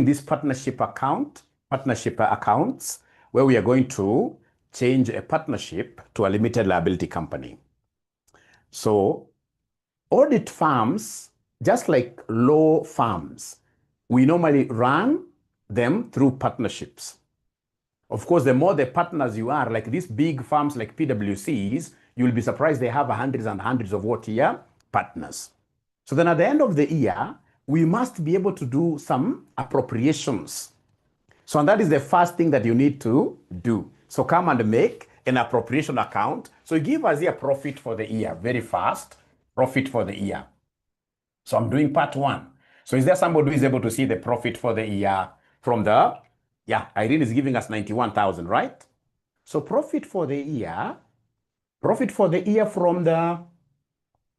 this partnership accounts, where we are going to change a partnership to a limited liability company. So audit firms, just like law firms, we normally run them through partnerships. Of course, the more the partners you are, like these big firms like PwCs, you'll be surprised they have hundreds and hundreds of partners. So then at the end of the year, we must be able to do some appropriations. So and that is the first thing that you need to do. So come and make an appropriation account. So you give us here profit for the year, very fast, profit for the year. So I'm doing part one. So is there somebody who is able to see the profit for the year from the, yeah, Irene is giving us 91,000, right? So profit for the year from the,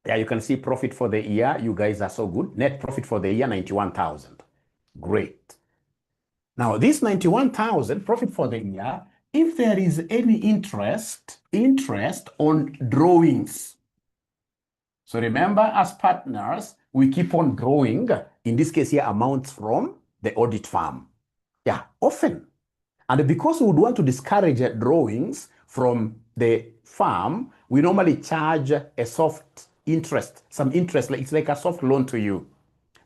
yeah, you can see profit for the year. You guys are so good. Net profit for the year, 91,000. Great. Now, this 91,000 profit for the year, if there is any interest on drawings. So remember, as partners, we keep on drawing, in this case here, amounts from the audit firm. Yeah, often. And because we would want to discourage drawings from the firm, we normally charge a soft interest, some interest, like it's like a soft loan to you.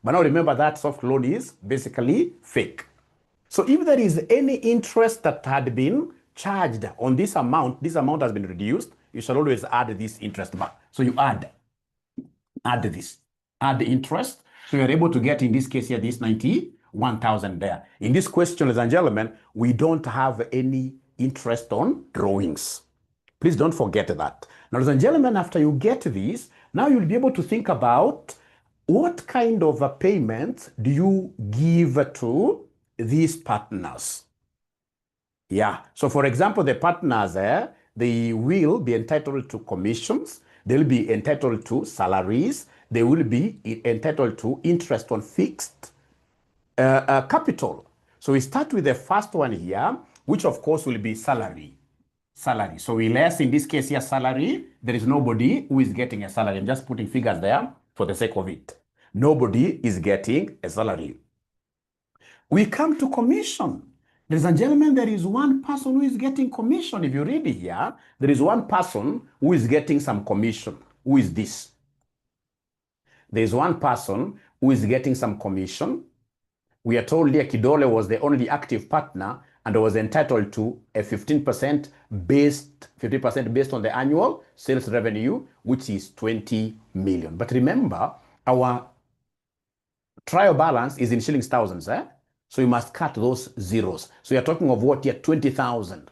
But now remember that soft loan is basically fake. So if there is any interest that had been charged on this amount has been reduced, you shall always add this interest back. So you add this, add the interest. So you're able to get, in this case here, this 91,000 there. In this question, ladies and gentlemen, we don't have any interest on drawings. Please don't forget that. Now, ladies and gentlemen, after you get this, now you'll be able to think about what kind of a payment do you give to these partners. Yeah, so for example, the partners there, they will be entitled to commissions, they'll be entitled to salaries, they will be entitled to interest on fixed capital. So we start with the first one here, which of course will be salary. So we less, in this case here, salary. There is nobody who is getting a salary. I'm just putting figures there for the sake of it. Nobody is getting a salary. We come to commission. Ladies and gentlemen, there is one person who is getting commission. If you read it here, there is one person who is getting some commission. Who is this? There is one person who is getting some commission. We are told here Kidole was the only active partner and was entitled to a 50% based on the annual sales revenue, which is 20 million. But remember, our trial balance is in shillings thousands, So you must cut those zeros. So you're talking of what here? 20,000.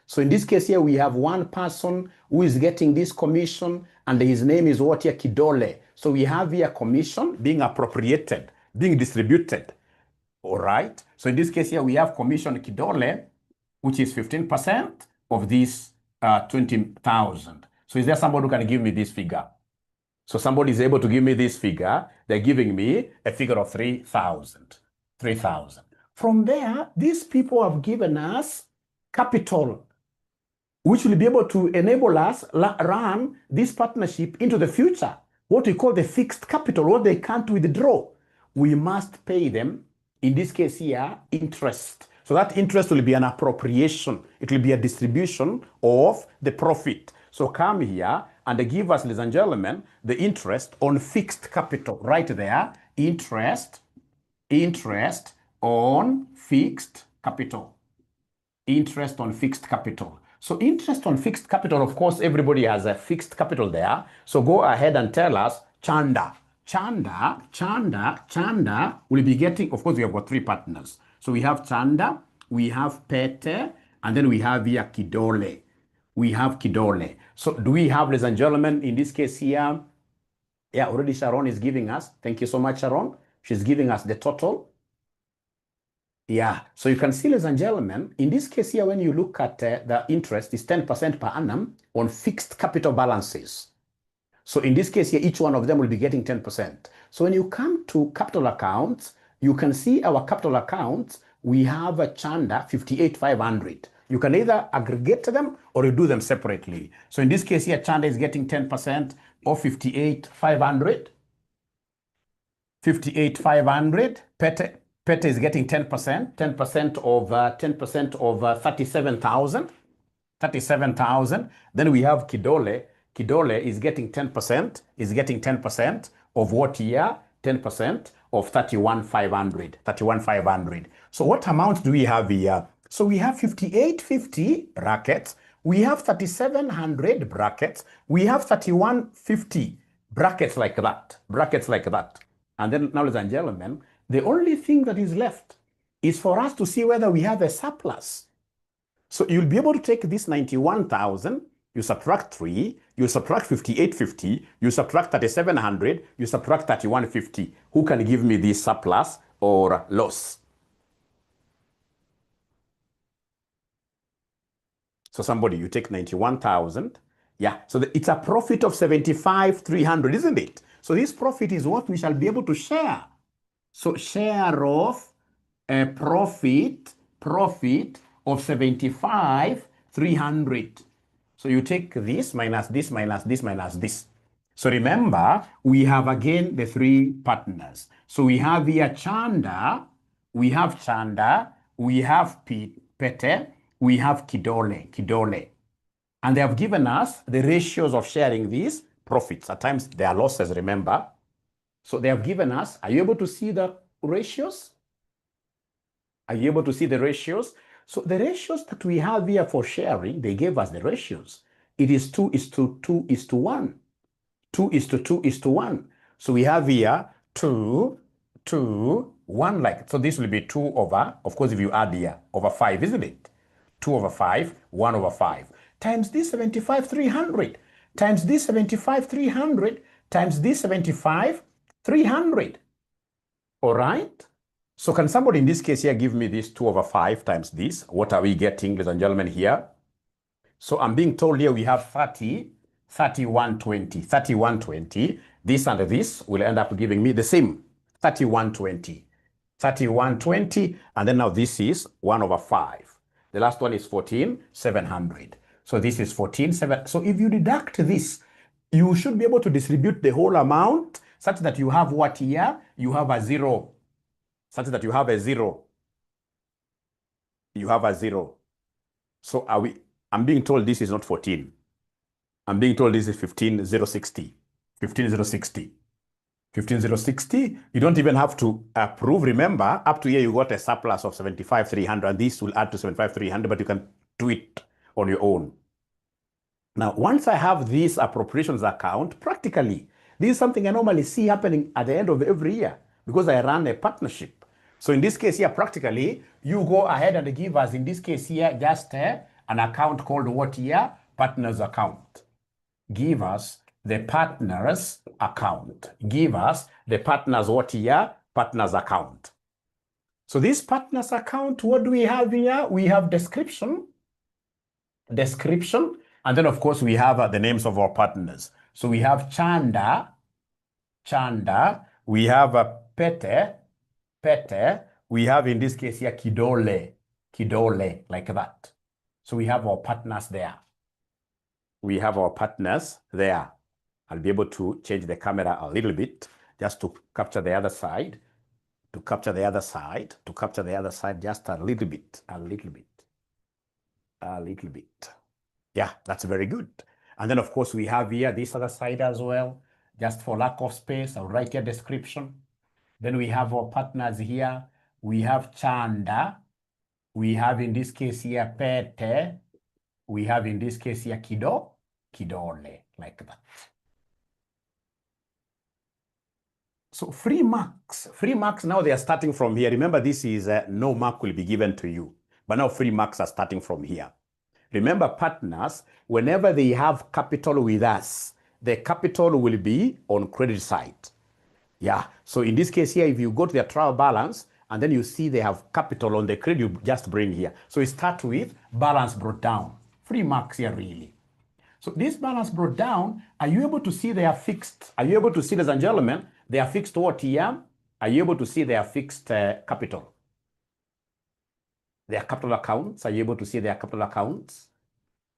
So in this case here, we have one person who is getting this commission, and his name is what here? Kidole. So we have here commission being appropriated, being distributed. All right. So in this case here, we have commission Kidole, which is 15% of this 20,000. So is there somebody who can give me this figure? So somebody is able to give me this figure. They're giving me a figure of 3,000. 3,000. From there, these people have given us capital, which will be able to enable us run this partnership into the future. What we call the fixed capital, what they can't withdraw. We must pay them, in this case here, interest. So that interest will be an appropriation. It will be a distribution of the profit. So come here and give us, ladies and gentlemen, the interest on fixed capital. Right there, interest on fixed capital. Interest on fixed capital. So interest on fixed capital, of course, everybody has a fixed capital there. So go ahead and tell us, Chanda will be getting, of course, we have got three partners. So we have Chanda, we have Pete, and then we have here Kidole. We have Kidole. So do we have, ladies and gentlemen, in this case here, yeah, already Sharon is giving us. Thank you so much, Sharon. She's giving us the total. Yeah, so you can see, ladies and gentlemen, in this case here, when you look at the interest is 10% per annum on fixed capital balances. So in this case here, each one of them will be getting 10%. So when you come to capital accounts, you can see our capital accounts, we have a Chanda 58,500. You can either aggregate them or you do them separately. So in this case here, Chanda is getting 10% of 58,500. 58,500. Pete Pete is getting 10%, 10% of 37,000. 37,000. Then we have Kidole. Kidole is getting 10%, of what year? 10% of 31,500. 31,500. So what amount do we have here? So we have 5850 brackets. We have 3700 brackets. We have 3150 brackets like that. Brackets like that. And then, now, ladies and gentlemen, the only thing that is left is for us to see whether we have a surplus. So you'll be able to take this 91,000, you subtract 3, you subtract 5850, you subtract 3700, you subtract 3150. Who can give me this surplus or loss? So somebody, you take 91,000. Yeah, so it's a profit of 75,300, isn't it? So this profit is what we shall be able to share. So share of a profit of 75,300. So you take this minus this minus this minus this. So remember, we have again the three partners. So we have here Chanda, we have Pete, we have Kidole. And they have given us the ratios of sharing these profits. At times there are losses, remember. So they have given us, are you able to see the ratios? Are you able to see the ratios? So the ratios that we have here for sharing, they gave us the ratios. It is 2:2:1. 2:2:1. So we have here 2:1, like, so this will be 2 over, of course, if you add here, over 5, isn't it? 2 over 5, 1 over 5. Times this 75,300, times this 75,300, times this 75,300. All right? So can somebody in this case here give me this 2 over 5 times this? What are we getting, ladies and gentlemen, here? So I'm being told here we have 3120. 3120. This and this will end up giving me the same, 3120. 3120, and then now this is 1 over 5. The last one is 14,700. So this is 14,700. So if you deduct this, you should be able to distribute the whole amount such that you have what here? You have a 0. Such that you have a 0. You have a 0. So I'm being told this is not 14. I'm being told this is 15,060. 15,060. 15,060. You don't even have to approve. Remember, up to here you got a surplus of 75,300, and this will add to 75,300, but you can do it on your own. Now, once I have this appropriations account, practically, this is something I normally see happening at the end of every year because I run a partnership. So in this case here, practically, you go ahead and give us, in this case here, just an account called what here? Partners account. Give us the partners account. Give us the partners what here? Partners account. So this partners account, what do we have here? We have description, and then of course we have the names of our partners. So we have Chanda, we have Pete, we have in this case here Kidole, like that. So we have our partners there. We have our partners there. I'll be able to change the camera a little bit just to capture the other side, just a little bit. Yeah, that's very good. And then of course we have here this other side as well. Just for lack of space, I'll write here description. Then we have our partners here. We have Chanda. We have in this case here Pete. We have in this case here Kidole, like that. So free marks now they are starting from here. Remember, this is no mark will be given to you, but now free marks are starting from here. Remember, partners, whenever they have capital with us, the capital will be on credit side. Yeah, so in this case here, if you go to their trial balance and then you see they have capital on the credit, you just bring here. So we start with balance brought down. Free marks here really. So this balance brought down, are you able to see they are fixed? Are you able to see, ladies and gentlemen, they are fixed what here? Are you able to see they are fixed capital? Their capital accounts, are you able to see their capital accounts?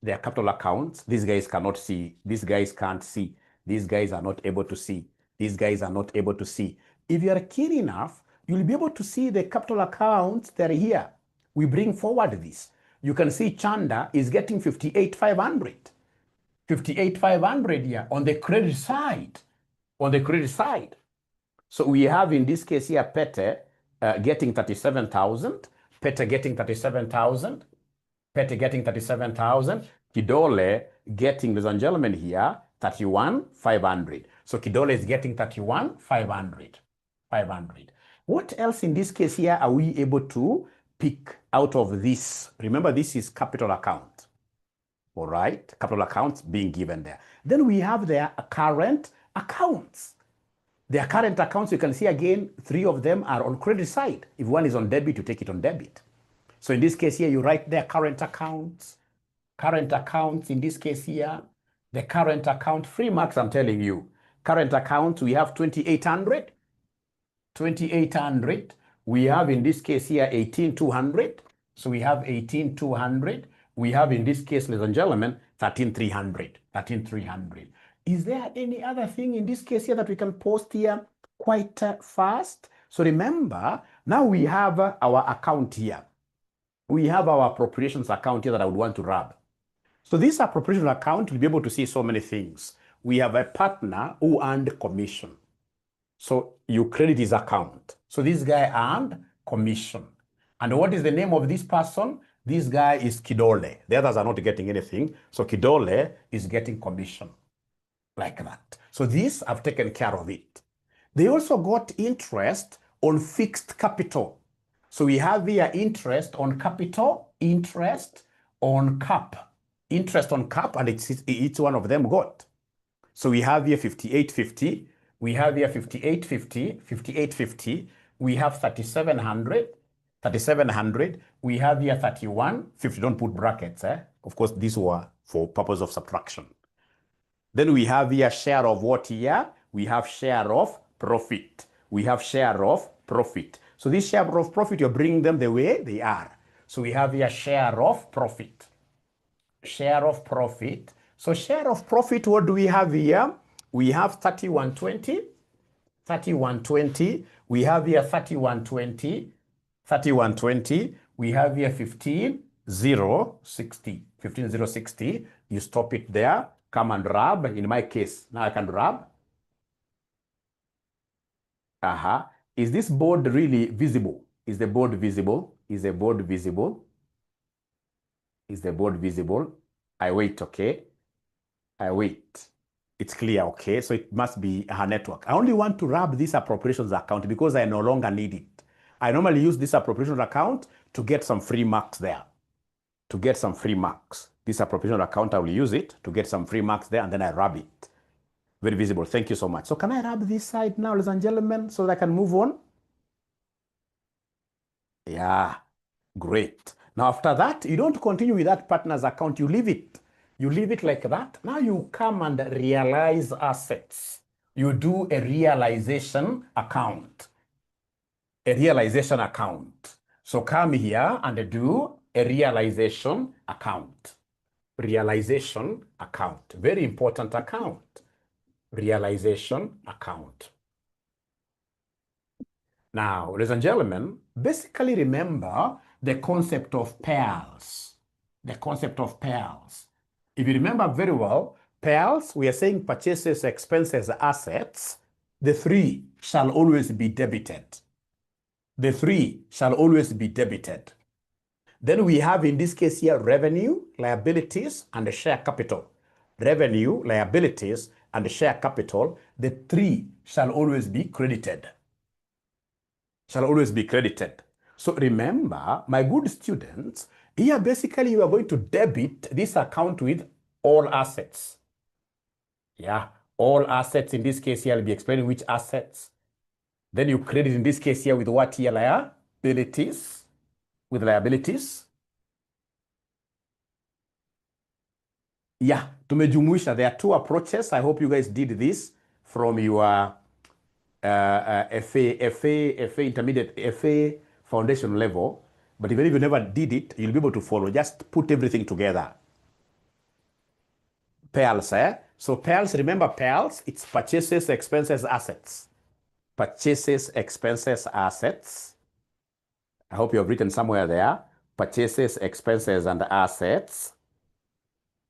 Their capital accounts, these guys cannot see. These guys can't see. These guys are not able to see. These guys are not able to see. If you are keen enough, you'll be able to see the capital accounts that are here. We bring forward this. You can see Chanda is getting 58,500. 58,500 here on the credit side. On the credit side. So we have in this case here Pete getting 37,000. Pete getting 37,000. Pete getting 37,000. Kidole getting, ladies and gentlemen, here 31,500. So Kidole is getting 31,500. 500. What else in this case here are we able to pick out of this? Remember, this is capital account. All right, capital accounts being given there. Then we have their current accounts. Their current accounts, you can see again, 3 of them are on credit side. If one is on debit, you take it on debit. So in this case here, you write their current accounts. Current accounts in this case here, the current account, free marks, I'm telling you. Current accounts, we have 2,800. 2,800. We have in this case here 18,200. So we have 18,200. We have in this case, ladies and gentlemen, 13,300. 13,300. Is there any other thing in this case here that we can post here quite fast? So remember, now we have our account here. We have our appropriations account here that I would want to rub. So this appropriation account will be able to see so many things. We have a partner who earned commission. So you credit his account. So this guy earned commission. And what is the name of this person? This guy is Kidole. The others are not getting anything. So Kidole is getting commission. Like that. So this, I've taken care of it. They also got interest on fixed capital. So we have here interest on capital, interest on cap. Interest on cap, and each one of them got. So we have here 5850. We have here 5850, 5850. We have 3700, 3700. We have here 3150. Don't put brackets. Of course, these were for purpose of subtraction. Then we have here share of what here? We have share of profit. We have share of profit. So this share of profit, you're bringing them the way they are. So we have here share of profit. Share of profit. So share of profit, what do we have here? We have 3120. 3120. We have here 3120. 3120. We have here 15,060. 15,060. You stop it there. Come and rub. In my case, now I can rub. Is this board really visible? Is the board visible? Is the board visible? Is the board visible? I wait, okay? I wait. It's clear, okay? So it must be her network. I only want to rub this appropriations account because I no longer need it. I normally use this appropriations account to get some free marks there. To get some free marks. This appropriation account, I will use it to get some free marks there, and then I rub it. Very visible. Thank you so much. So can I rub this side now, ladies and gentlemen, so that I can move on? Yeah, great. Now, after that, you don't continue with that partner's account. You leave it. You leave it like that. Now you come and realize assets. You do a realization account. A realization account. So come here and do a realization account. Realization account. Very important account. Realization account. Now, ladies and gentlemen, basically remember the concept of pairs. The concept of pairs. If you remember very well, pairs, we are saying purchases, expenses, assets. The 3 shall always be debited. The 3 shall always be debited. Then we have in this case here revenue, liabilities, and the share capital. Revenue, liabilities, and the share capital. The 3 shall always be credited. Shall always be credited. So remember, my good students, here basically you are going to debit this account with all assets. Yeah, all assets. In this case here, I'll be explaining which assets. Then you credit in this case here with what here? Liabilities. With liabilities. Yeah, tumejumuisha. There are 2 approaches. I hope you guys did this from your FA intermediate, FA foundation level. But even if you never did it, you'll be able to follow. Just put everything together. Pairs, So pairs, remember pairs, it's purchases, expenses, assets. purchases, expenses, assets. I hope you have written somewhere there. Purchases, expenses, and assets.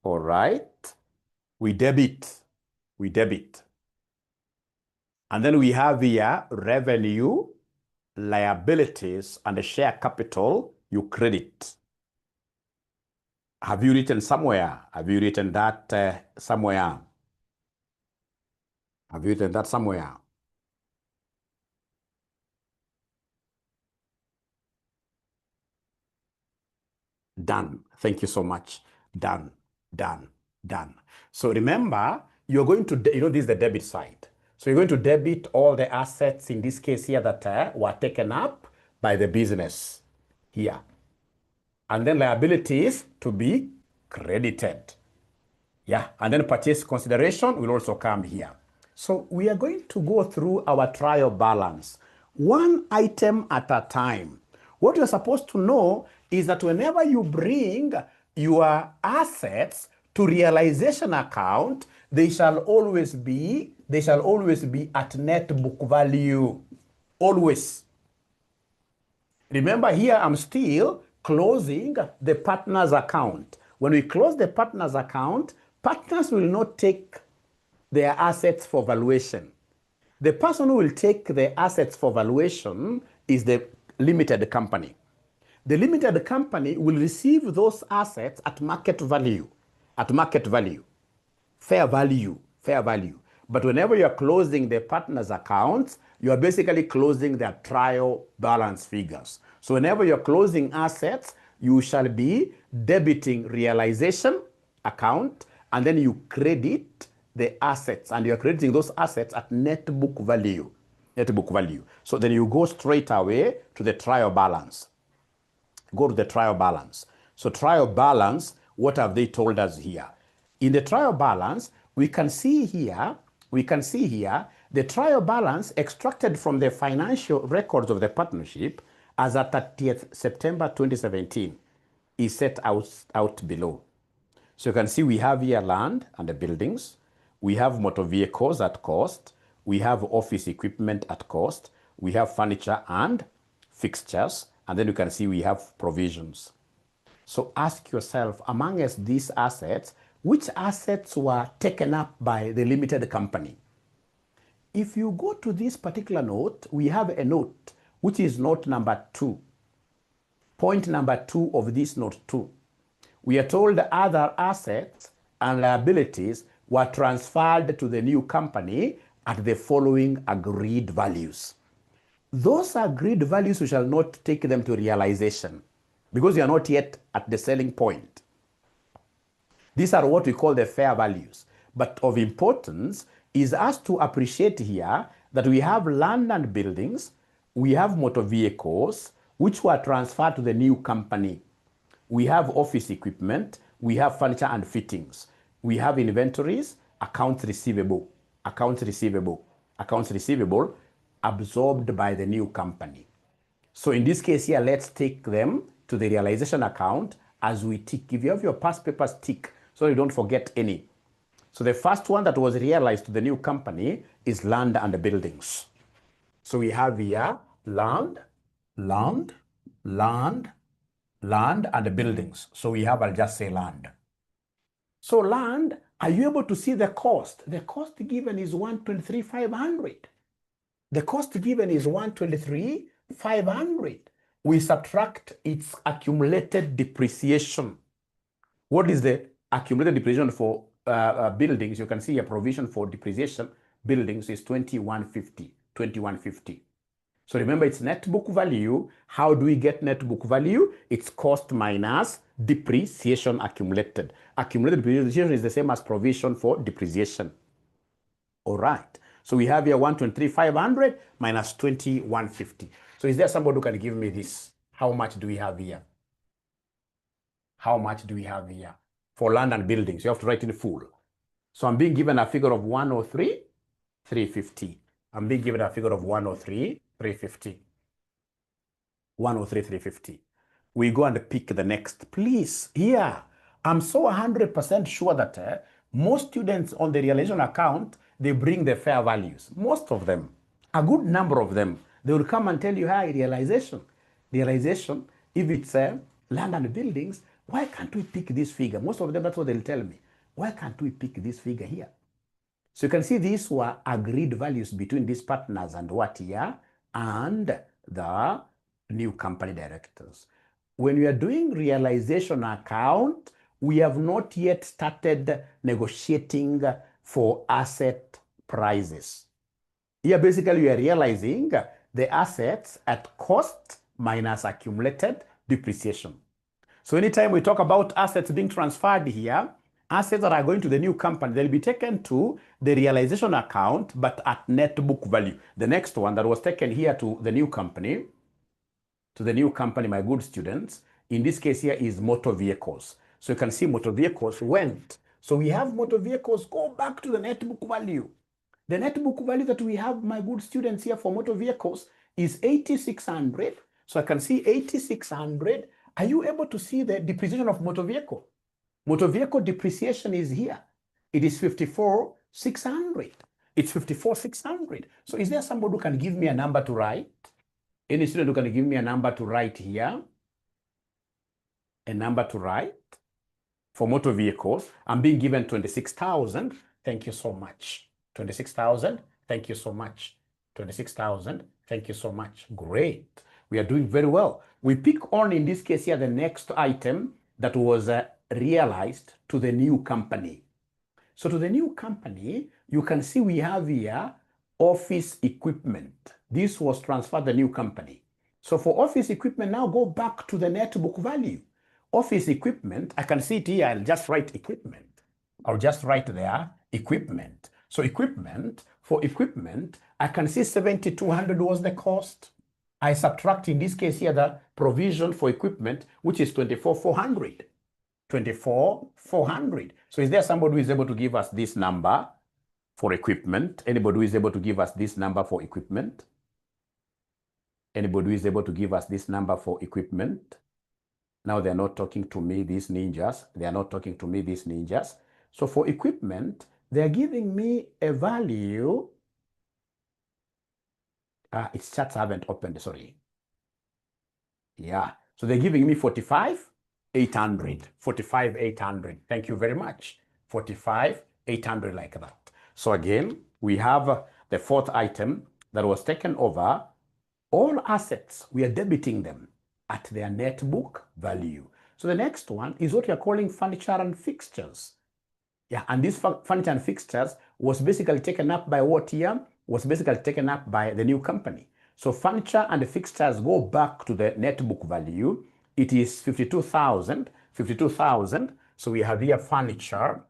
All right. We debit. And then we have here revenue, liabilities, and the share capital, you credit. Have you written somewhere? Have you written that somewhere? Have you written that somewhere? Done. Thank you so much. Done. So remember, you're going to, this is the debit side. So you're going to debit all the assets, in this case here, that were taken up by the business here. And then liabilities to be credited. Yeah, and then purchase consideration will also come here. So we are going to go through our trial balance, one item at a time. What you're supposed to know is that whenever you bring your assets to realization account, they shall always be at net book value. Always. Remember here, I'm still closing the partner's account. When we close the partner's account, partners will not take their assets for valuation. The person who will take the assets for valuation is the limited company. The limited company will receive those assets at market value, fair value. But whenever you're closing the partner's accounts, you are basically closing their trial balance figures. So whenever you're closing assets, you shall be debiting realization account, and then you credit the assets, and you're crediting those assets at net book value. So then you go straight away to the trial balance. Go to the trial balance. So trial balance, what have they told us here? In the trial balance, we can see here the trial balance extracted from the financial records of the partnership as at 30th September 2017 is set out below. So you can see we have here land and the buildings. We have motor vehicles at cost. We have office equipment at cost. We have furniture and fixtures. And then you can see we have provisions. So ask yourself, amongst these assets, which assets were taken up by the limited company? If you go to this particular note, we have a note, which is note number 2. Point number 2 of this note 2. We are told other assets and liabilities were transferred to the new company at the following agreed values. Those agreed values, we shall not take them to realization because you are not yet at the selling point. These are what we call the fair values. But of importance is us to appreciate here that we have land and buildings, we have motor vehicles, which were transferred to the new company. We have office equipment, we have furniture and fittings. We have inventories, accounts receivable absorbed by the new company. So in this case here, let's take them to the realization account as we tick. If you have your past papers, tick, so you don't forget any. So the first one that was realized to the new company is land and buildings. So we have here land, and buildings. So we have, I'll just say land. So land, are you able to see the cost? The cost given is 123,500. The cost given is 123,500. We subtract its accumulated depreciation. What is the accumulated depreciation for buildings? You can see a provision for depreciation. Buildings is 2150. So remember, it's net book value. How do we get net book value? It's cost minus depreciation accumulated. Accumulated depreciation is the same as provision for depreciation. All right. So we have here 123,500 minus 2150. So is there somebody who can give me this? How much do we have here? How much do we have here? For land and buildings, you have to write in full. So I'm being given a figure of 103,350. I'm being given a figure of 103,350. 103,350. We go and pick the next. Please, here, I'm so 100% sure that most students on the realization account, they bring the fair values. Most of them. a good number of them, they will come and tell you, hi, realization, if it's land and buildings, why can't we pick this figure? Most of them, that's what they'll tell me. Why can't we pick this figure here? So you can see these were agreed values between these partners and what here and the new company directors. When we are doing realization account, we have not yet started negotiating for asset prices. Here, basically, we are realizing the assets at cost minus accumulated depreciation. So anytime we talk about assets being transferred here, assets that are going to the new company, they'll be taken to the realization account, but at net book value. The next one that was taken here to the new company, my good students, in this case here is motor vehicles. So you can see motor vehicles went. So we have motor vehicles go back to the net book value. The net book value that we have, my good students, here for motor vehicles is 8,600. So I can see 8,600. Are you able to see the depreciation of motor vehicle? Motor vehicle depreciation is here. It is 54,600. It's 54,600. So is there somebody who can give me a number to write? Any student who can give me a number to write here? A number to write for motor vehicles. I'm being given 26,000. Thank you so much. 26,000. Thank you so much. 26,000. Thank you so much. Great. We are doing very well. We pick on, in this case here, the next item that was realized to the new company. So to the new company, you can see we have here office equipment. This was transferred to the new company. So for office equipment, now go back to the net book value. Office equipment, I can see it here, I'll just write equipment. I'll just write there equipment. So equipment, for equipment, I can see 7,200 was the cost. I subtract, in this case here, the provision for equipment, which is 24,400. 24,400. So is there somebody who is able to give us this number for equipment? Anybody who is able to give us this number for equipment? Anybody who is able to give us this number for equipment? Now they're not talking to me, these ninjas. They are not talking to me, these ninjas. So for equipment, they're giving me a value. Its charts haven't opened, sorry. Yeah, so they're giving me 45,800. 45,800. Thank you very much. 45,800 like that. So again, we have the fourth item that was taken over. All assets, we are debiting them at their net book value. So the next one is what we are calling furniture and fixtures. Yeah, and this furniture and fixtures was basically taken up by what here? Was basically taken up by the new company. So furniture and fixtures go back to the net book value. It is 52,000. 52,000. So we have here furniture.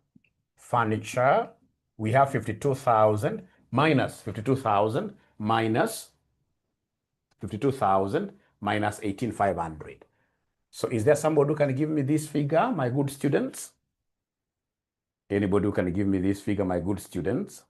We have 52,000 minus 52,000 minus 52,000 minus 18,500. So is there somebody who can give me this figure, my good students? Anybody who can give me this figure, my good students?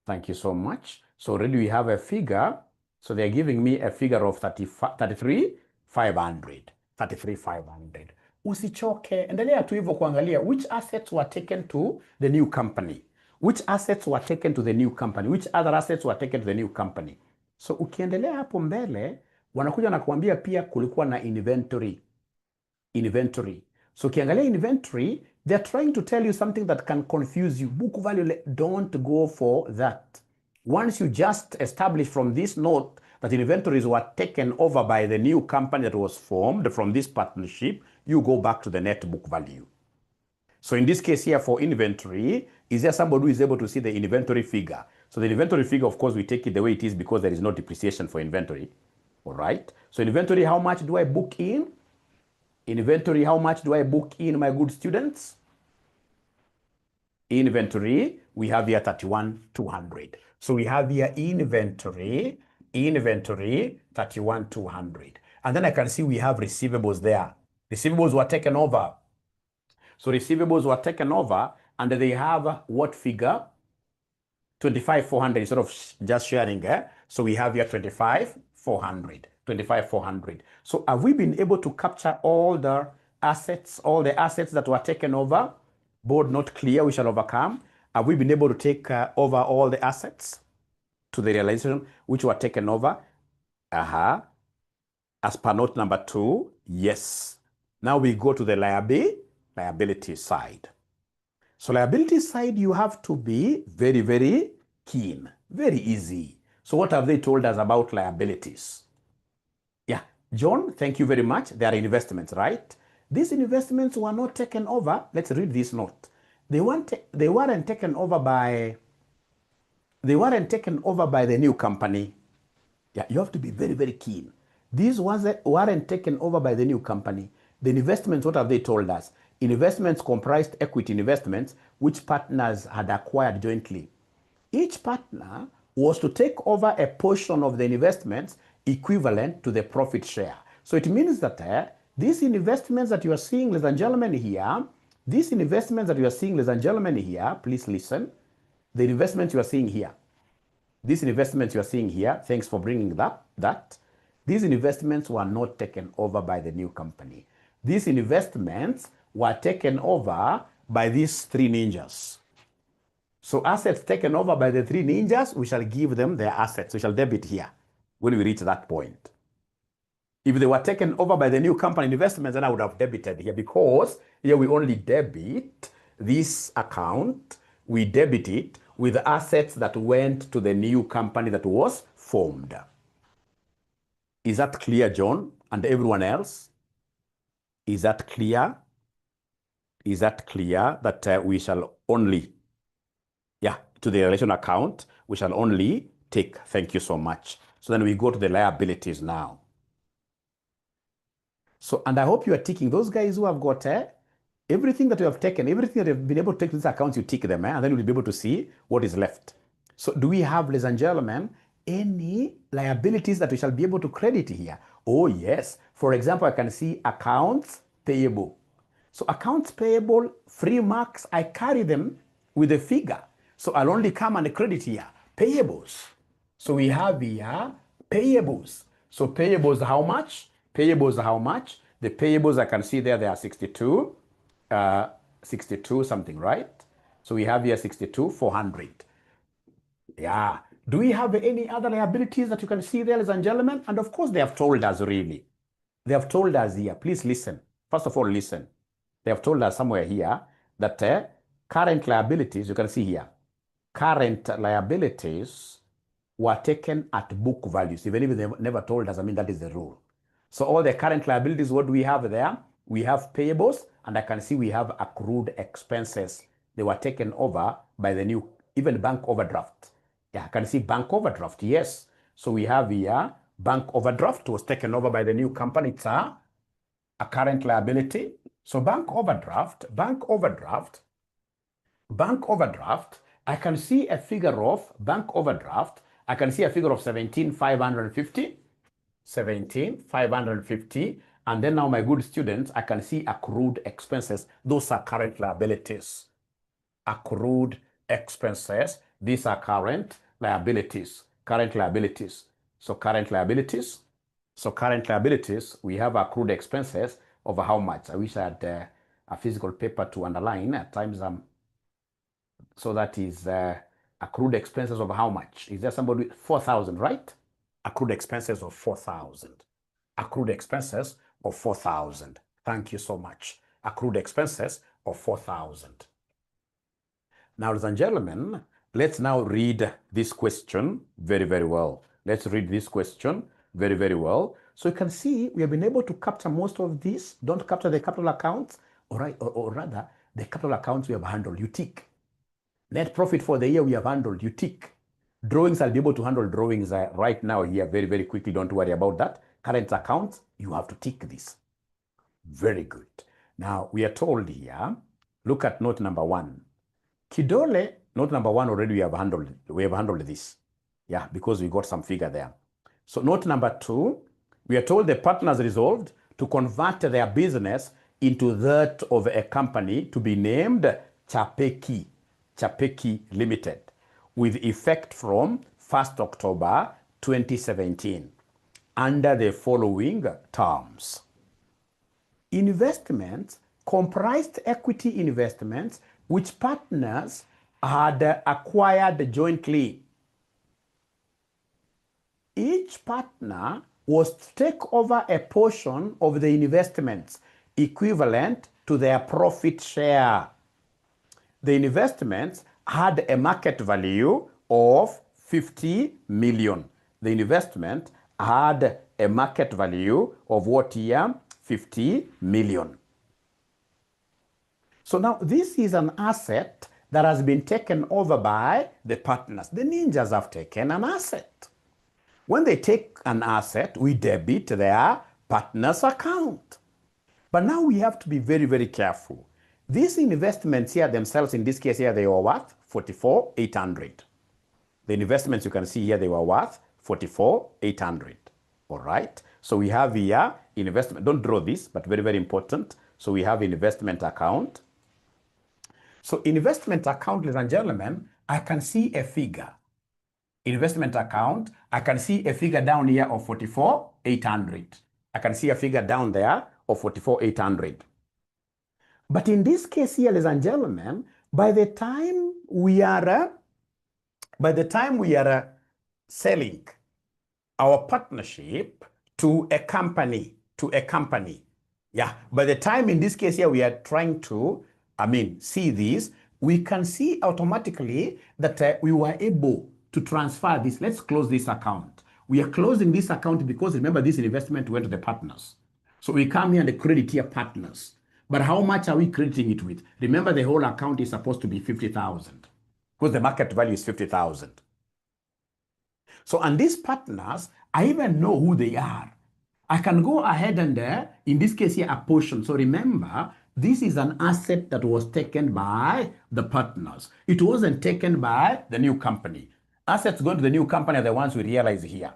Thank you so much. So already we have a figure. So they're giving me a figure of 33,500. 33,500. Usichoke, endelea tu hivyo kuangalia which assets were taken to the new company. Which assets were taken to the new company? Which other assets were taken to the new company? So ukiendelea hapo mbele, wanakuja na kuambia pia kulikuwa na inventory. Inventory. So ukiangalia inventory, they're trying to tell you something that can confuse you. Book value, don't go for that. Once you just establish from this note that inventories were taken over by the new company that was formed from this partnership, you go back to the net book value. So in this case here for inventory, is there somebody who is able to see the inventory figure? So the inventory figure, of course, we take it the way it is because there is no depreciation for inventory. All right. So inventory, how much do I book in? Inventory, how much do I book in, my good students? Inventory, we have here 31,200. So we have here inventory 31,200. And then I can see we have receivables there. Receivables were taken over. So receivables were taken over and they have what figure? 25,400 instead of just sharing. So we have here 25,400. 25,400. So have we been able to capture all the assets that were taken over? Board not clear, we shall overcome. Have we been able to take over all the assets to the realization which were taken over? As per note number 2, yes. Now we go to the liability side. So liability side, you have to be very, very keen, very easy. So what have they told us about liabilities? Yeah, John, thank you very much. They are investments, right? These investments were not taken over. Let's read this note. They weren't taken over by the new company. Yeah, you have to be very, very keen. These weren't taken over by the new company. The investments, what have they told us? Investments comprised equity investments which partners had acquired jointly. Each partner was to take over a portion of the investments equivalent to the profit share. So it means that these investments that you are seeing, ladies and gentlemen, here, please listen. The investments you are seeing here, thanks for bringing that. These investments were not taken over by the new company. These investments were taken over by these 3 ninjas. So assets taken over by the 3 ninjas, we shall give them their assets. We shall debit here when we reach that point. If they were taken over by the new company investments, then I would have debited here, because here we only debit this account. We debit it with assets that went to the new company that was formed. Is that clear, John, and everyone else? Is that clear? Is that clear that we shall only, to the relation account, we shall only take? Thank you so much. So then we go to the liabilities now. So, and I hope you are ticking. Those guys who have got everything that you have taken, everything that you have been able to take to these accounts, you tick them, and then you'll be able to see what is left. So do we have, ladies and gentlemen, any liabilities that we shall be able to credit here? Oh, yes. For example, I can see accounts payable. So accounts payable, free marks, I carry them with a figure. So I'll only come and credit here. Payables. So we have here payables. So payables, how much? Payables, how much? The payables, I can see there, they are 62 something, right? So we have here 62,400. Yeah. Do we have any other liabilities that you can see there, ladies and gentlemen? And of course, they have told us really. They have told us here. Please listen. First of all, listen. They have told us somewhere here that current liabilities, you can see here, current liabilities were taken at book values. Even if they never told us, I mean, that is the rule. So all the current liabilities, what do we have there? We have payables, and I can see we have accrued expenses. They were taken over by the new, even bank overdraft. Yeah, I can see bank overdraft, yes. So we have here, bank overdraft was taken over by the new company. It's a current liability. So bank overdraft, I can see a figure of bank overdraft. I can see a figure of 17,550. And then now, my good students, I can see accrued expenses. Those are current liabilities. Accrued expenses. These are current liabilities. Current liabilities. So current liabilities. We have accrued expenses over how much? I wish I had a physical paper to underline. At times, so that is accrued expenses of how much? Is there somebody? 4,000, right? Accrued expenses of 4,000. Accrued expenses of 4,000. Thank you so much. Accrued expenses of 4,000. Now, ladies and gentlemen, let's now read this question very, very well. Let's read this question very, very well. So you can see we have been able to capture most of this. Don't capture the capital accounts, or rather, the capital accounts we have handled. You tick. Net profit for the year we have handled. You tick. Drawings, I'll be able to handle drawings right now here very, very quickly. Don't worry about that. Current accounts, you have to tick this. Very good. Now, we are told here, look at note number 1. Kidole, note number 1 already we have handled this. Yeah, because we got some figure there. So note number 2, we are told the partners resolved to convert their business into that of a company to be named Chapeki Limited, with effect from 1st October 2017. under the following terms. Investments comprised equity investments which partners had acquired jointly. Each partner was to take over a portion of the investments equivalent to their profit share. The investments had a market value of 50 million. The investment had a market value of what here? 50 million. So now this is an asset that has been taken over by the partners. The ninjas have taken an asset. When they take an asset, we debit their partner's account. But now we have to be very, very careful. These investments here themselves, in this case here, they were worth 44,800. The investments you can see here, they were worth 44,800. All right. So we have here investment. Don't draw this, but very, very important. So we have investment account. So investment account, ladies and gentlemen, I can see a figure. Investment account, I can see a figure down here of 44,800. I can see a figure down there of 44,800. But in this case here, ladies and gentlemen, by the time we are selling our partnership to a company, yeah, by the time in this case here we are trying to, see this, we can see automatically that we were able to transfer this. Let's close this account. We are closing this account because remember this investment went to the partners. So we come here and credit here partners. But how much are we crediting it with? Remember the whole account is supposed to be 50,000 because the market value is 50,000. So and these partners, I even know who they are. I can go ahead and in this case here a portion. So remember, this is an asset that was taken by the partners. It wasn't taken by the new company. Assets going to the new company are the ones we realize here.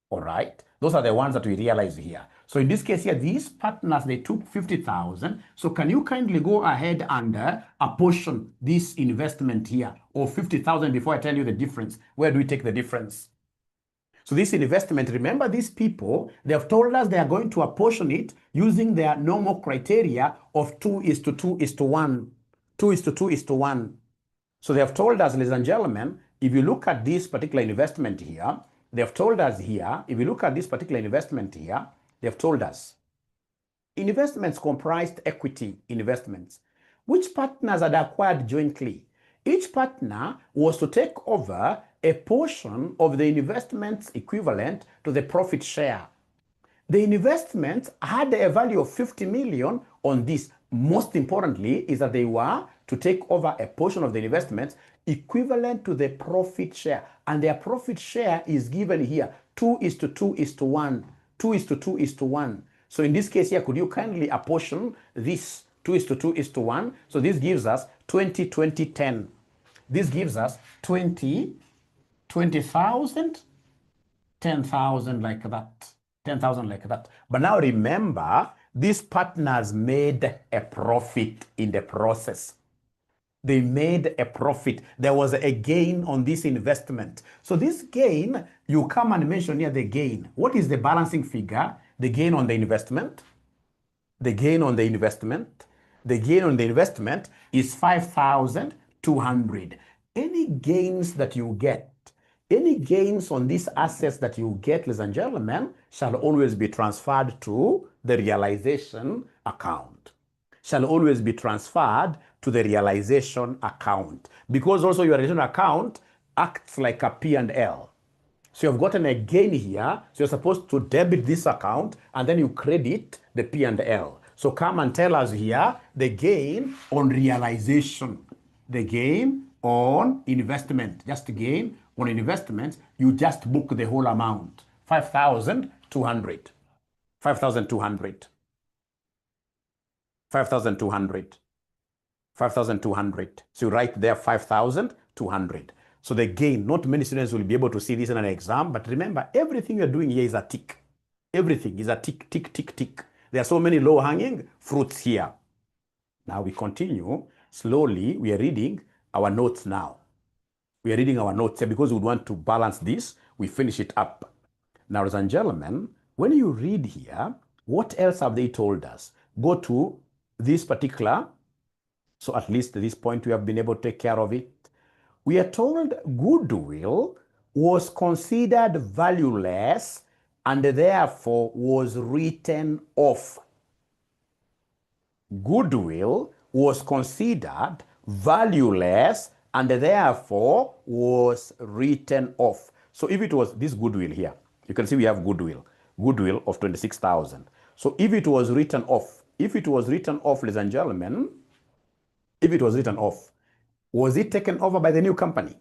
All right. Those are the ones that we realize here. So in this case here, these partners, they took 50,000. So can you kindly go ahead and apportion this investment here of 50,000 before I tell you the difference? Where do we take the difference? So this investment, remember these people, they have told us they are going to apportion it using their normal criteria of 2:2:1. 2:2:1. So they have told us, ladies and gentlemen, if you look at this particular investment here, they have told us here, if you look at this particular investment here, they have told us investments comprised equity investments, which partners had acquired jointly. Each partner was to take over a portion of the investments equivalent to the profit share. The investments had a value of 50 million on this. Most importantly is that they were to take over a portion of the investments equivalent to the profit share. And their profit share is given here, 2:2:1. 2:2:1. So in this case here, could you kindly apportion this 2:2:1? So this gives us 20, 20, 10. This gives us 20,000, 10,000 like that. 10,000 like that. But now remember, these partners made a profit in the process. They made a profit. There was a gain on this investment. So this gain, you come and mention here the gain. What is the balancing figure? The gain on the investment. The gain on the investment. The gain on the investment is 5,200. Any gains that you get, any gains on these assets that you get, ladies and gentlemen, shall always be transferred to the realization account. Shall always be transferred to the realization account. Because also your realization account acts like a P&L. So you've gotten a gain here, so you're supposed to debit this account and then you credit the P&L. So come and tell us here the gain on realization, the gain on investment, just gain on investment, you just book the whole amount, 5,200, 5,200, 5,200, 5,200. So you write there 5,200. So the gain, not many students will be able to see this in an exam, but remember, everything you're doing here is a tick. Everything is a tick, tick, tick, tick. There are so many low-hanging fruits here. Now we continue. Slowly, we are reading our notes now. We are reading our notes here because we want to balance this. We finish it up. Now, ladies and gentlemen, when you read here, what else have they told us? Go to this particular, so at least at this point we have been able to take care of it. We are told goodwill was considered valueless and therefore was written off. Goodwill was considered valueless and therefore was written off. So if it was this goodwill here, you can see we have goodwill of 26,000. So if it was written off, ladies and gentlemen, if it was written off, was it taken over by the new company?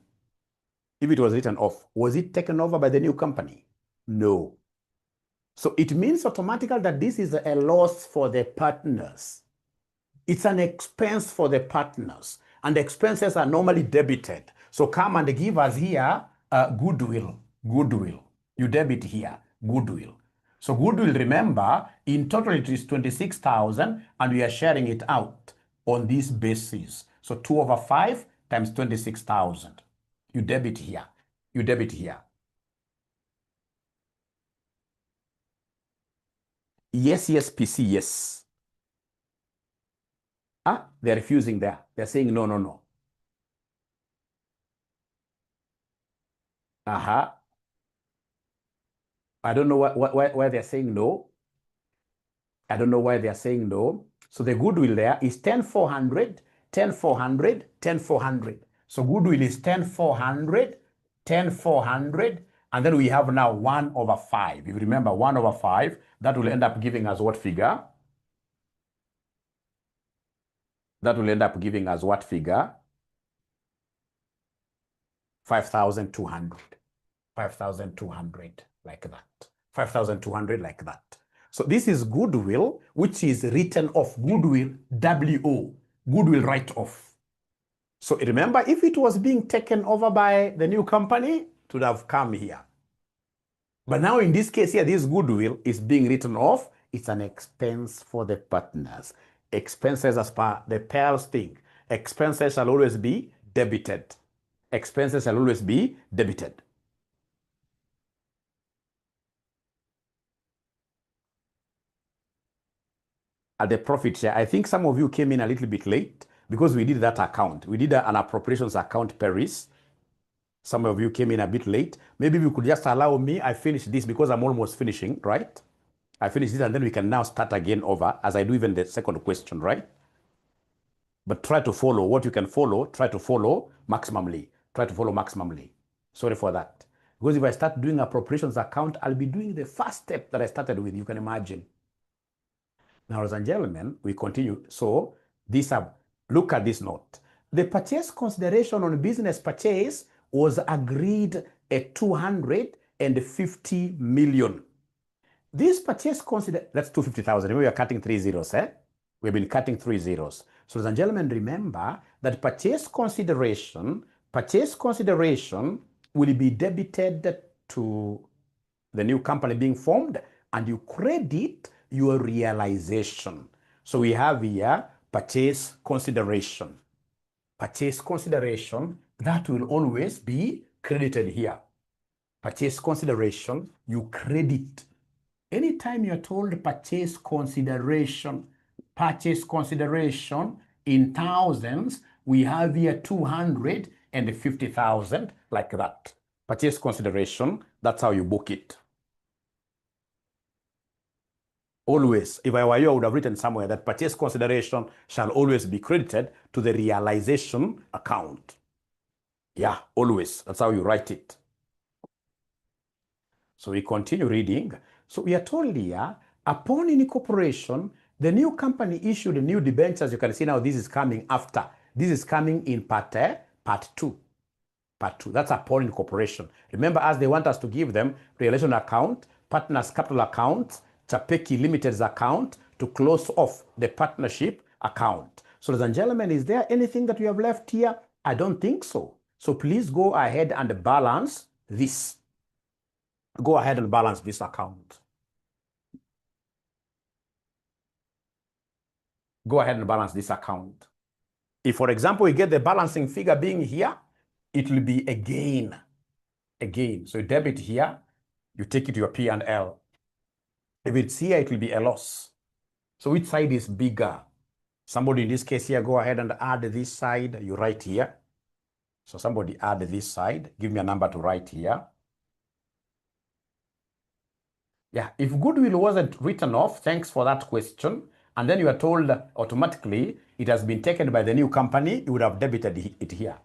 If it was written off, was it taken over by the new company? No. So it means automatically that this is a loss for the partners. It's an expense for the partners, and expenses are normally debited. So come and give us here goodwill. You debit here, goodwill. So goodwill, remember, in total it is 26,000, and we are sharing it out on this basis. So 2/5 times 26,000. You debit here. Yes, PC, yes. They're refusing there. They're saying no. I don't know why they're saying no. I don't know why they're saying no. So the goodwill there is 10,400, 10,400, 10,400. So goodwill is 10,400, 10,400, and then we have now 1/5. If you remember 1/5, that will end up giving us what figure? That will end up giving us what figure? 5,200. 5,200 like that. 5,200 like that. So this is goodwill, which is written off. Goodwill, WO, goodwill write-off. So remember, if it was being taken over by the new company, it would have come here. But now in this case here, this goodwill is being written off. It's an expense for the partners. Expenses as per the Pearls thing. Expenses shall always be debited. Expenses shall always be debited. At the profit share, I think some of you came in a little bit late because we did that account. We did an appropriations account, Paris. Some of you came in a bit late. Maybe you could just allow me, I finish this because I'm almost finishing, right? I finish this and then we can now start again over as I do even the second question, right? But try to follow what you can follow. Try to follow maximally. Sorry for that. Because if I start doing appropriations account, I'll be doing the first step that I started with, you can imagine. Now, ladies and gentlemen, we continue. So look at this note. The purchase consideration on business purchase was agreed at 250 million. This purchase that's 250,000. Remember, we are cutting 3 zeros, eh? We've been cutting 3 zeros. So, ladies and gentlemen, remember that purchase consideration will be debited to the new company being formed, and you credit your realization. So we have here purchase consideration. Purchase consideration, that will always be credited here. Purchase consideration, you credit. Anytime you're told purchase consideration in thousands, we have here 250,000 like that. Purchase consideration, that's how you book it. Always, if I were you, I would have written somewhere that purchase consideration shall always be credited to the realization account. Yeah, always. That's how you write it. So we continue reading. So we are told here, upon incorporation, the new company issued new debentures. You can see now this is coming after. This is coming in part 2. Part 2. That's upon incorporation. Remember, as they want us to give them realization account, partners capital account, Chapeki Limited's account to close off the partnership account. So, ladies and gentlemen, is there anything that we have left here? I don't think so. So please go ahead and balance this. Go ahead and balance this account. Go ahead and balance this account. If, for example, we get the balancing figure being here, it will be a gain. So debit here, You take it to your P&L. If it's here, it will be a loss. So which side is bigger? Somebody in this case here, go ahead and add this side. You write here. So somebody add this side. Give me a number to write here. Yeah, if goodwill wasn't written off, thanks for that question, and then you are told automatically it has been taken by the new company, you would have debited it here.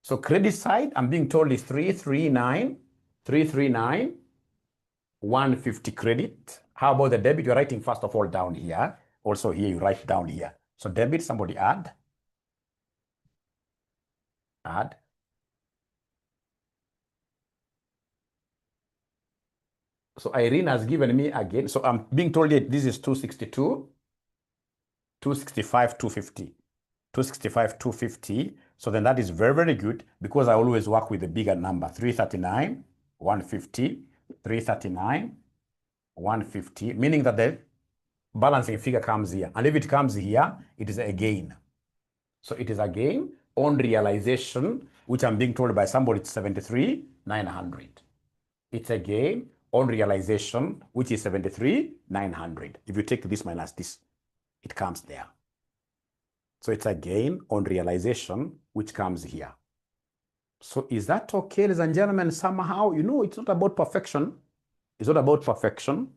So credit side, I'm being told is 339, 150 credit. How about the debit? You're writing first of all down here. Also here, you write down here. So debit, somebody add. Add. So Irene has given me again. So I'm being told that this is 262, 265, 250. 265, 250. So then that is very, very good because I always work with a bigger number. 339, 150, 339, 150, meaning that the balancing figure comes here. And if it comes here, it is a gain. So it is a gain on realization, which I'm being told by somebody, it's 73,900. It's a gain on realization, which is 73,900. If you take this minus this, it comes there. So it's a gain on realization, which comes here. So is that okay, ladies and gentlemen? Somehow, you know, it's not about perfection. It's not about perfection.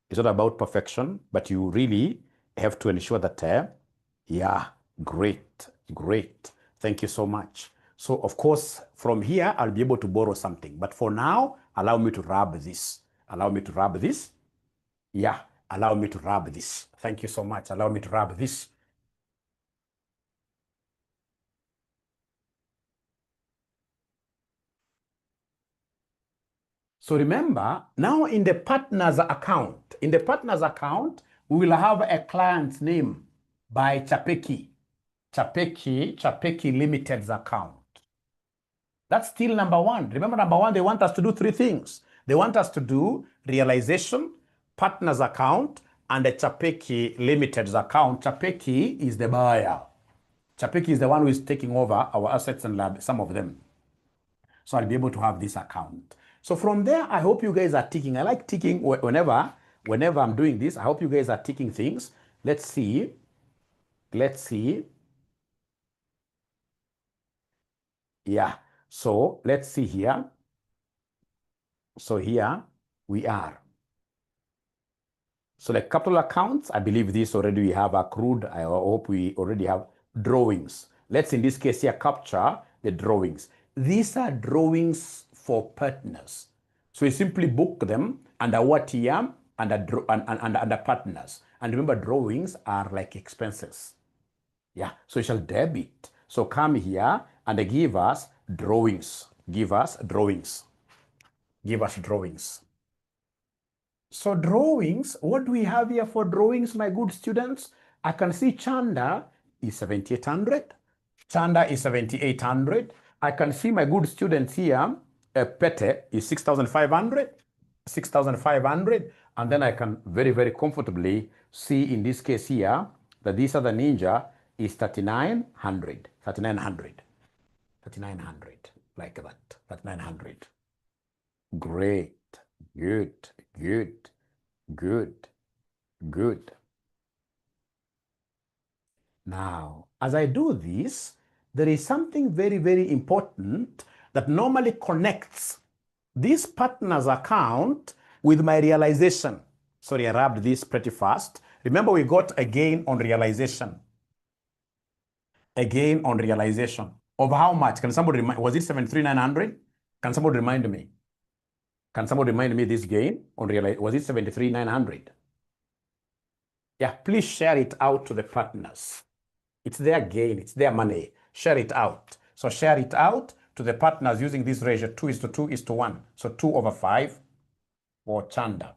It's not about perfection, but you really have to ensure that, yeah, great. Thank you so much. So, of course, from here, I'll be able to borrow something. But for now, allow me to rub this. Allow me to rub this. Yeah, allow me to rub this. Thank you so much. Allow me to rub this. So remember, now in the partner's account, we will have a client's name by Chapeki Limited's account. That's still number one. Remember, number one, they want us to do three things. They want us to do realization, partner's account, and the Chapeki Limited's account. Chapeki is the buyer. Chapeki is the one who is taking over our assets and some of them. So I'll be able to have this account. So from there, I hope you guys are ticking. I like ticking whenever I'm doing this. I hope you guys are ticking things. Let's see. Yeah. So let's see here. So here we are. So the capital accounts, I believe this already we have accrued. I hope we already have drawings. Let's in this case here capture the drawings. These are drawings for partners. So we simply book them under what year? Under partners. And remember, drawings are like expenses. Yeah, so you shall debit. So come here and give us drawings. Give us drawings. So drawings, what do we have here for drawings, my good students? I can see Chanda is 7,800. Chanda is 7,800. I can see my good students here, Pete is 6,500. 6,500. And then I can very, very comfortably see in this case here that this other ninja is 3,900. 3,900. 3,900. Like that. 3,900. Great. Good. Now, as I do this, there is something very, very important that normally connects this partner's account with my realization. Sorry, I rubbed this pretty fast. Remember, we got a gain on realization. A gain on realization. Of how much? Can somebody remind? Was it 73,900? Can somebody remind me? Can somebody remind me this gain on realization? Was it 73,900? Yeah, please share it out to the partners. It's their gain. It's their money. Share it out. So share it out to the partners using this ratio 2:2:1. So 2/5 for Chanda.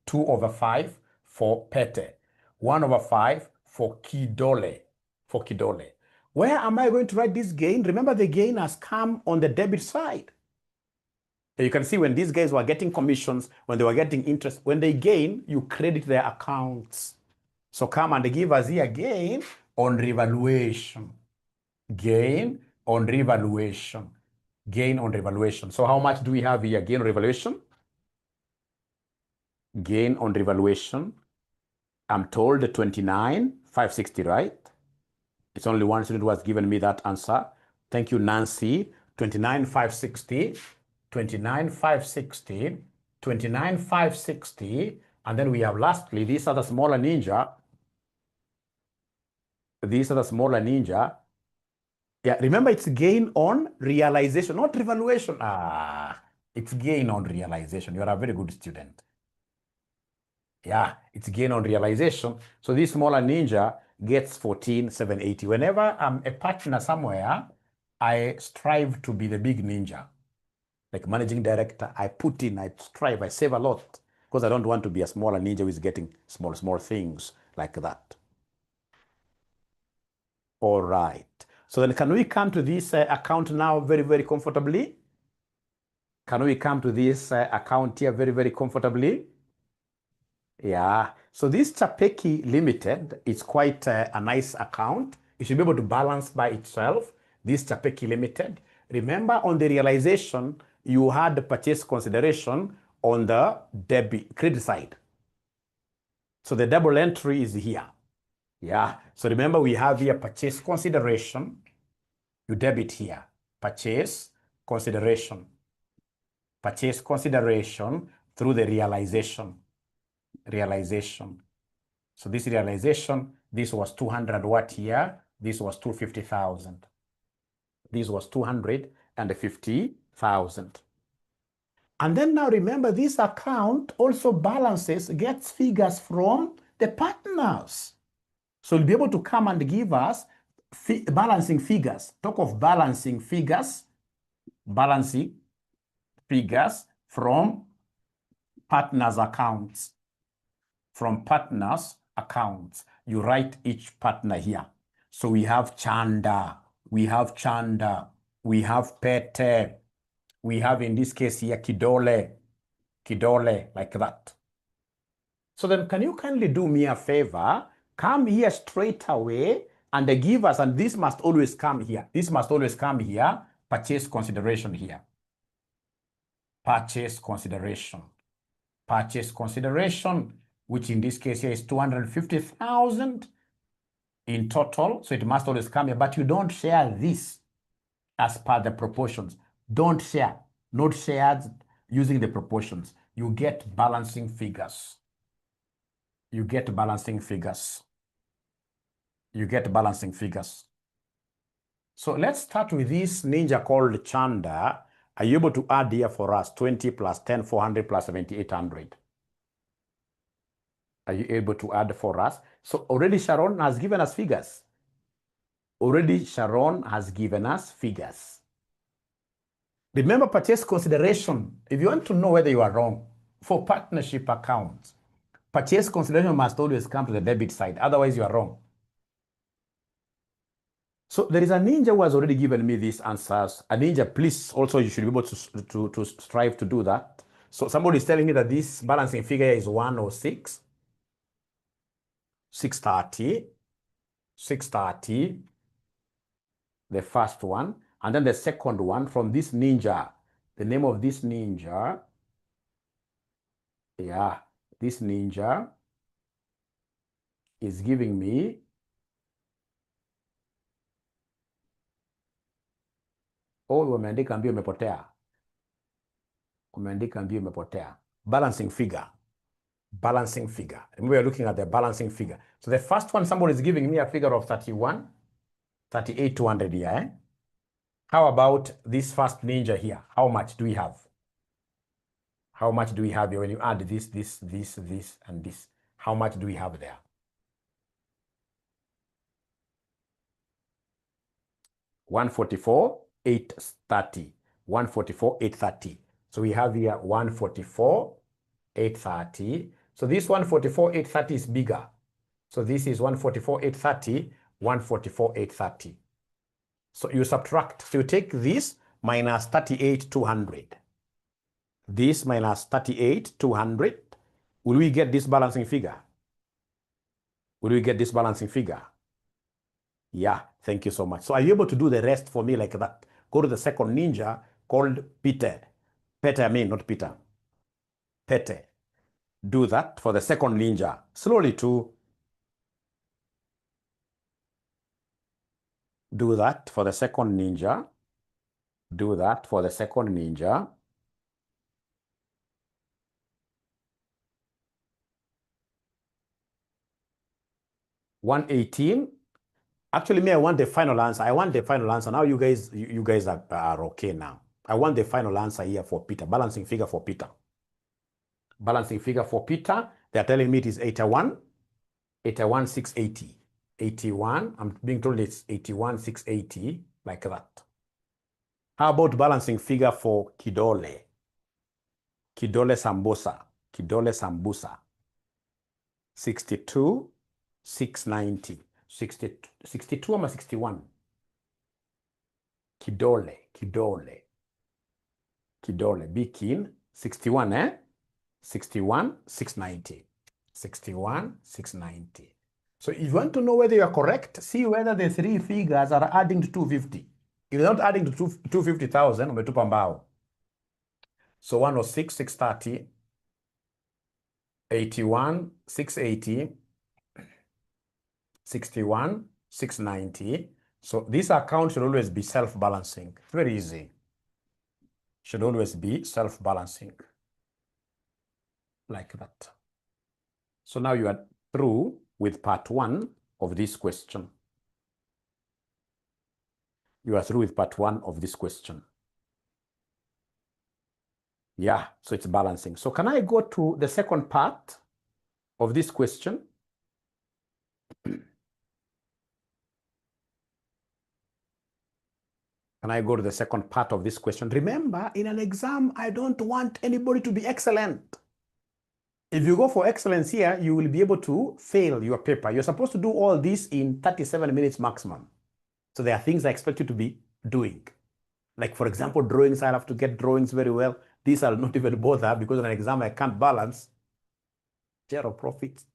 2/5 for Pete. 1/5 for Kidole. Where am I going to write this gain? Remember, the gain has come on the debit side. You can see when these guys were getting commissions, when they were getting interest, when they gain, you credit their accounts. So come and give us here gain on revaluation. Gain on revaluation. Gain on revaluation. So how much do we have here? Gain on revaluation? Gain on revaluation. I'm told 29,560, right? It's only one student who has given me that answer. Thank you, Nancy. 29,560, 29,560, 29,560. And then we have lastly, these are the smaller ninja. These are the smaller ninja. Yeah, remember it's gain on realization, not revaluation. It's gain on realization. You are a very good student. Yeah, it's gain on realization. So this smaller ninja gets 14,780. Whenever I'm a partner somewhere, I strive to be the big ninja. Like managing director, I put in, I strive, I save a lot because I don't want to be a smaller ninja who is getting small things like that. All right. So then can we come to this account now very comfortably? Can we come to this account here very comfortably? Yeah. So this 𝐁𝐋𝐿 Limited is quite a nice account. It should be able to balance by itself. This 𝐁𝐋𝐿 Limited. Remember on the realization, you had the purchase consideration on the credit side. So the double entry is here. Yeah. So remember we have here purchase consideration. You debit here. Purchase consideration. Purchase consideration through the realization. So this realization, this was 200 what here? This was 250,000. This was 250,000. And then now remember this account also gets figures from the partners. So you'll be able to come and give us balancing figures. Talk of balancing figures from partners' accounts. From partners' accounts. You write each partner here. So we have Chanda, we have Pete, we have in this case here Kidole, like that. So then can you kindly do me a favor? Come here straight away and give us, and this must always come here. This must always come here. Purchase consideration here. Purchase consideration, which in this case here is 250,000 in total. So it must always come here, but you don't share this as per the proportions. Don't share, not shared using the proportions. You get balancing figures. You get balancing figures. So let's start with this ninja called Chanda. Are you able to add here for us 20 plus 10, 400 plus 7,800? Are you able to add for us? So already Sharon has given us figures. Remember purchase consideration. If you want to know whether you are wrong, for partnership accounts, purchase consideration must always come to the debit side. Otherwise, you are wrong. So there is a ninja who has already given me these answers. A ninja, please, also you should be able to strive to do that. So somebody is telling me that this balancing figure is 106, 630, the first one. And then the second one from this ninja. The name of this ninja, yeah, this ninja is giving me umeandika mbio umepotea. Balancing figure. And we are looking at the balancing figure. So the first one, somebody is giving me a figure of 38,200 here. Eh? How about this first ninja here? How much do we have? How much do we have here when you add this, and this? How much do we have there? $144,830. So we have here 144,830. So this 144,830 is bigger. So this is 144,830, 144,830. So you subtract. So you take this minus 38,200. This minus 38,200. Will we get this balancing figure? Yeah, thank you so much. So are you able to do the rest for me like that? Go to the second ninja, called Peter. Peter, I mean, not Peter. Peter. Do that for the second ninja. Slowly too. Do that for the second ninja. Do that for the second ninja. $118. Actually, me, I want the final answer. I want the final answer. Now you guys are okay now. I want the final answer here for Peter. Balancing figure for Peter. Balancing figure for Peter. They're telling me it is 81. 81,680. 81. I'm being told it's 81,680, like that. How about balancing figure for Kidole? Kidole Sambusa. Kidole Sambusa. 62,690. 62 or 61? Kidole. Be keen. 61, eh? 61,690. 61,690. So if you want to know whether you are correct, see whether the three figures are adding to 250. If they're not adding to 250,000, umetupa mbao. So 106,630, 81,680, 61,690. So this account should always be self-balancing. Very easy. Should always be self-balancing. Like that. So now you are through with part 1 of this question. You are through with part 1 of this question. Yeah, so it's balancing. So can I go to the second part of this question? Can I go to the second part of this question? Remember, in an exam, I don't want anybody to be excellent. If you go for excellence here, you will be able to fail your paper. You're supposed to do all this in 37 minutes maximum. So there are things I expect you to be doing. Like, for example, drawings. I have to get drawings very well. These I'll not even bother because in an exam I can't balance. Share of profits.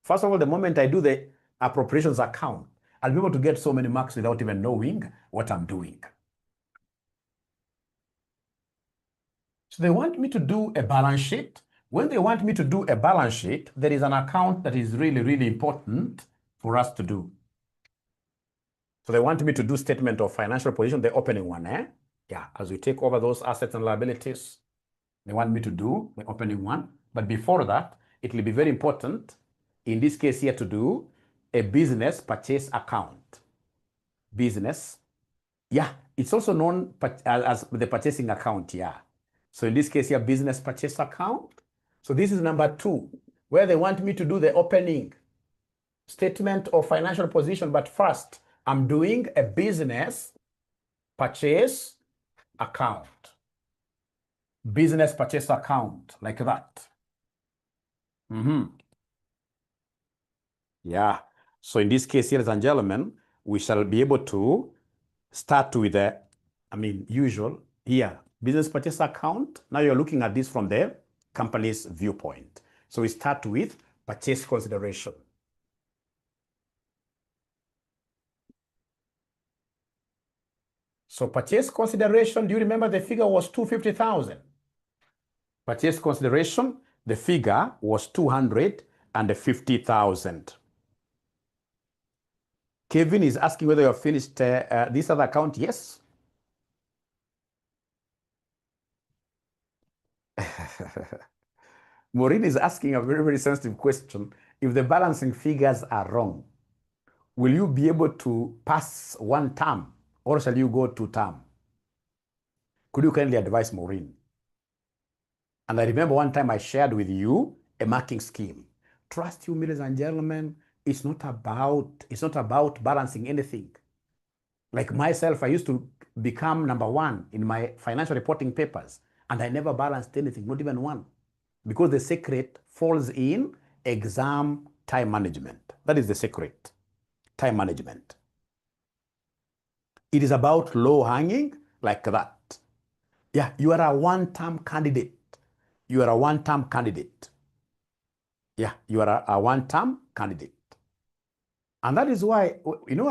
First of all, the moment I do the appropriations account, I'll be able to get so many marks without even knowing what I'm doing. So they want me to do a balance sheet. When they want me to do a balance sheet, there is an account that is really, really important for us to do. So they want me to do statement of financial position, the opening one, eh? Yeah, as we take over those assets and liabilities, they want me to do the opening one. But before that, it will be very important, in this case here, to do a business purchase account. Business, yeah, it's also known as the purchasing account, yeah. So in this case here, business purchase account. So this is number 2, where they want me to do the opening statement of financial position. But first, I'm doing a business purchase account. Business purchase account, like that. Yeah. So in this case, ladies and gentlemen, we shall be able to start with the, usual here, business purchase account. Now you're looking at this from the company's viewpoint. So we start with purchase consideration. So purchase consideration, do you remember the figure was 250,000? Purchase consideration, the figure was 250,000. Kevin is asking whether you have finished this other account. Yes. Maureen is asking a very, very sensitive question. If the balancing figures are wrong, will you be able to pass one term or shall you go 2 term? Could you kindly advise Maureen? And I remember one time I shared with you a marking scheme. Trust you, ladies and gentlemen, it's not about balancing anything. Like myself, I used to become number 1 in my financial reporting papers, and I never balanced anything, not even one, because the secret falls in exam time management. That is the secret, time management. It is about low hanging, like that. Yeah, you are a one-term candidate. You are a one-term candidate. Yeah, you are a one-term candidate. And that is why,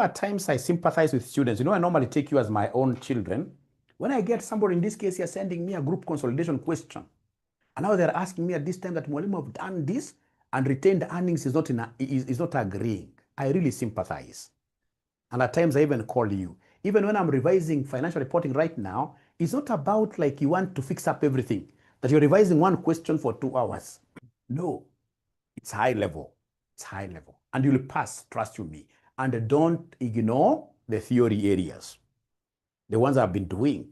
at times I sympathize with students. I normally take you as my own children. When I get somebody in this case here sending me a group consolidation question, and now they're asking me at this time that Mwalimu have done this and retained earnings is not agreeing, I really sympathize. And at times I even call you. Even when I'm revising financial reporting right now, it's not about like you want to fix up everything, that you're revising one question for 2 hours. No, it's high level. It's high level. And you'll pass, trust you me. And don't ignore the theory areas, the ones I've been doing.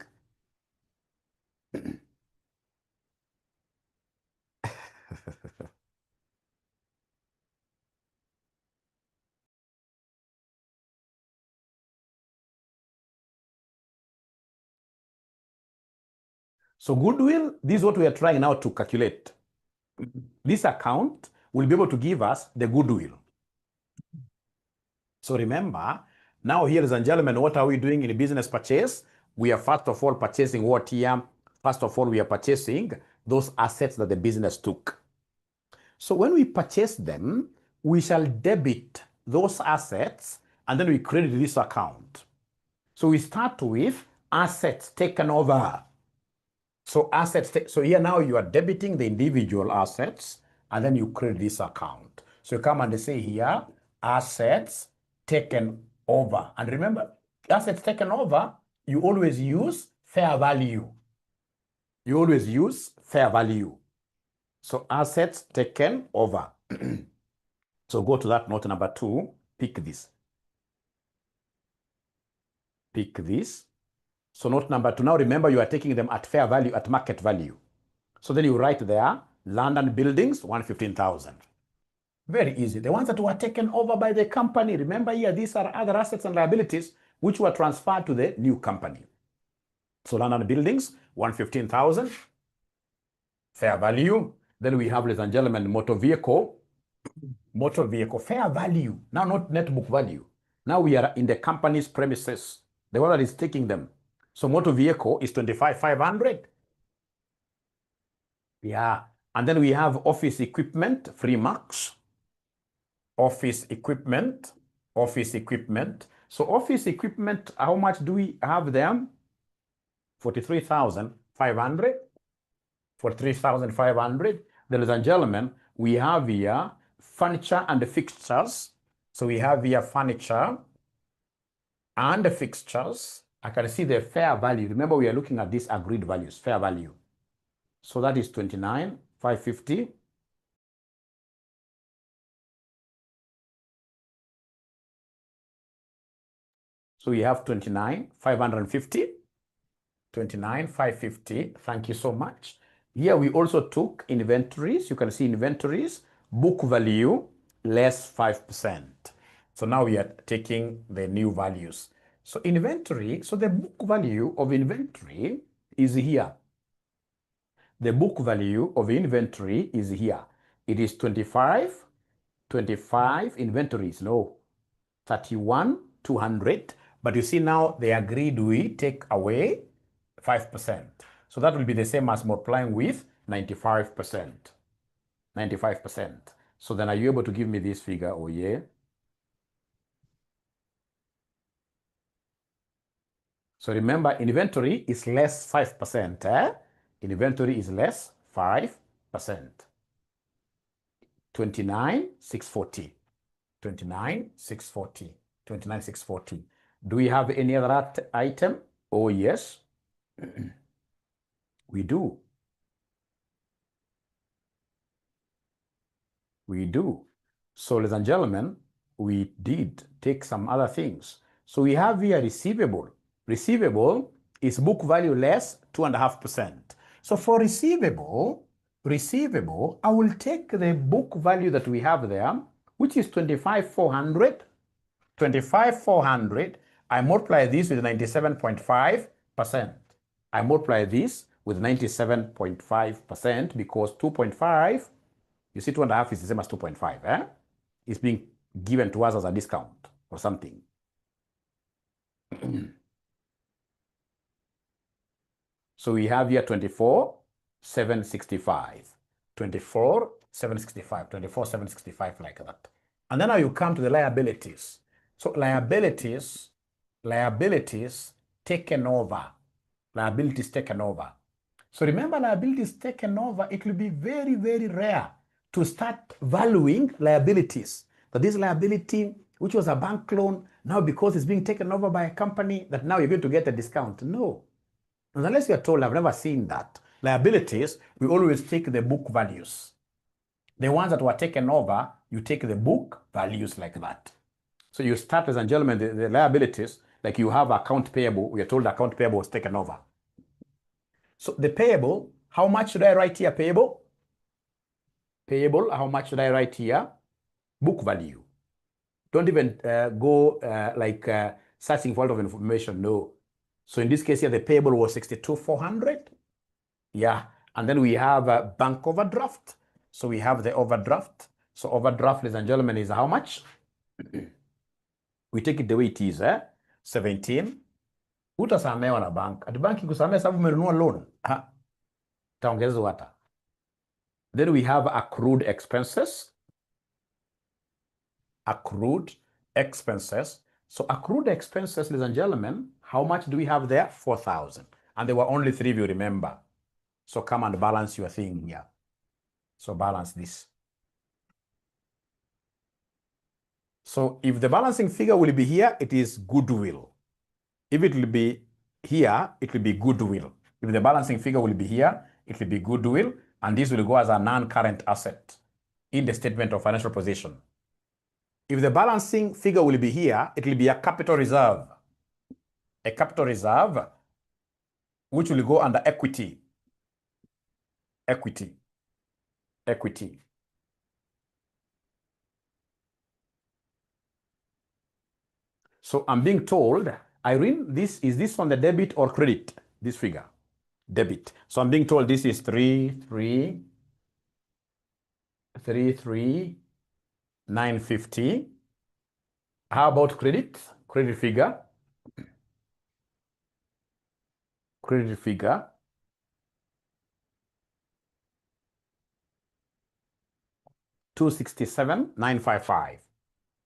So goodwill, this is what we are trying now to calculate. This account will be able to give us the goodwill. So remember, now here, ladies and gentlemen, what are we doing in a business purchase? We are first of all purchasing what here? First of all, we are purchasing those assets that the business took. So when we purchase them, we shall debit those assets and then we credit this account. So we start with assets taken over. So so here now you are debiting the individual assets and then you credit this account. So you come and say here, assets taken over. And remember, assets taken over, you always use fair value. You always use fair value. So assets taken over. So go to that note number 2, pick this. Pick this. So note number 2, now remember you are taking them at fair value, at market value. So then you write there, land and buildings, 115,000. Very easy. The ones that were taken over by the company, remember here, these are other assets and liabilities which were transferred to the new company. So land and buildings, 115,000, fair value. Then we have, ladies and gentlemen, motor vehicle, fair value. Now not net book value. Now we are in the company's premises, the one that is taking them. So motor vehicle is 25,500. Yeah. And then we have office equipment, free marks. Office equipment. So office equipment, how much do we have them? 43,500. 43,500. Ladies and gentlemen, we have here furniture and fixtures. So we have here furniture and the fixtures. I can see the fair value. Remember, we are looking at these agreed values, fair value. So that is 29,550. So we have 29,550. 29,550. Thank you so much. Here we also took inventories. You can see inventories, book value less 5%. So now we are taking the new values. So inventory, so the book value of inventory is here. The book value of inventory is here. It is 25 inventories, no, 31,200. But you see now they agreed we take away 5%. So that will be the same as multiplying with 95%. 95%. So then are you able to give me this figure? Oh, yeah. So remember, inventory is less 5%. Inventory is less 5%. 29,640. 29,640. 29,640. Do we have any other item? Oh, yes. We do. We do. So, ladies and gentlemen, we did take some other things. So we have here receivable. Receivable is book value less 2.5%. So for receivable, I will take the book value that we have there, which is 25,400. 25,400. I multiply this with 97.5%. I multiply this with 97.5% because 2.5, you see 2.5 is the same as 2.5. It's being given to us as a discount or something. So we have here 24,765. 24,765. 24,765 like that. And then now you come to the liabilities. So liabilities taken over. liabilities taken over. So remember, liabilities taken over, it will be very, very rare to start valuing liabilities. That this liability, which was a bank loan, now because it's being taken over by a company, that now you're going to get a discount. No. Unless you're told, I've never seen that. Liabilities, we always take the book values. The ones that were taken over, you take the book values like that. So you start, ladies and gentlemen, the liabilities, like you have account payable, we are told account payable was taken over. So the payable, how much should I write here? Payable? Payable, how much should I write here? Book value. Don't even go searching for a lot of information, no. So in this case here, the payable was 62,400. Yeah, and then we have a bank overdraft. So we have the overdraft. So overdraft, ladies and gentlemen, is how much? We take it the way it is, 17. Utasamewa na bank. At bank ikusamea sababu umenunua loan. Taongeza hata. Then we have accrued expenses. Accrued expenses. So accrued expenses, ladies and gentlemen, how much do we have there? 4,000. And there were only 3 if you remember. So come and balance your thing here. So balance this. So if the balancing figure will be here, it is goodwill. If it will be here, it will be goodwill. If the balancing figure will be here, it will be goodwill, and this will go as a non-current asset in the statement of financial position. If the balancing figure will be here, it will be a capital reserve. A capital reserve, which will go under equity. Equity. Equity. So I'm being told, Irene, is this on the debit or credit? This figure, debit. So I'm being told this is 33,950. How about credit? Credit figure. Credit figure. $267,955.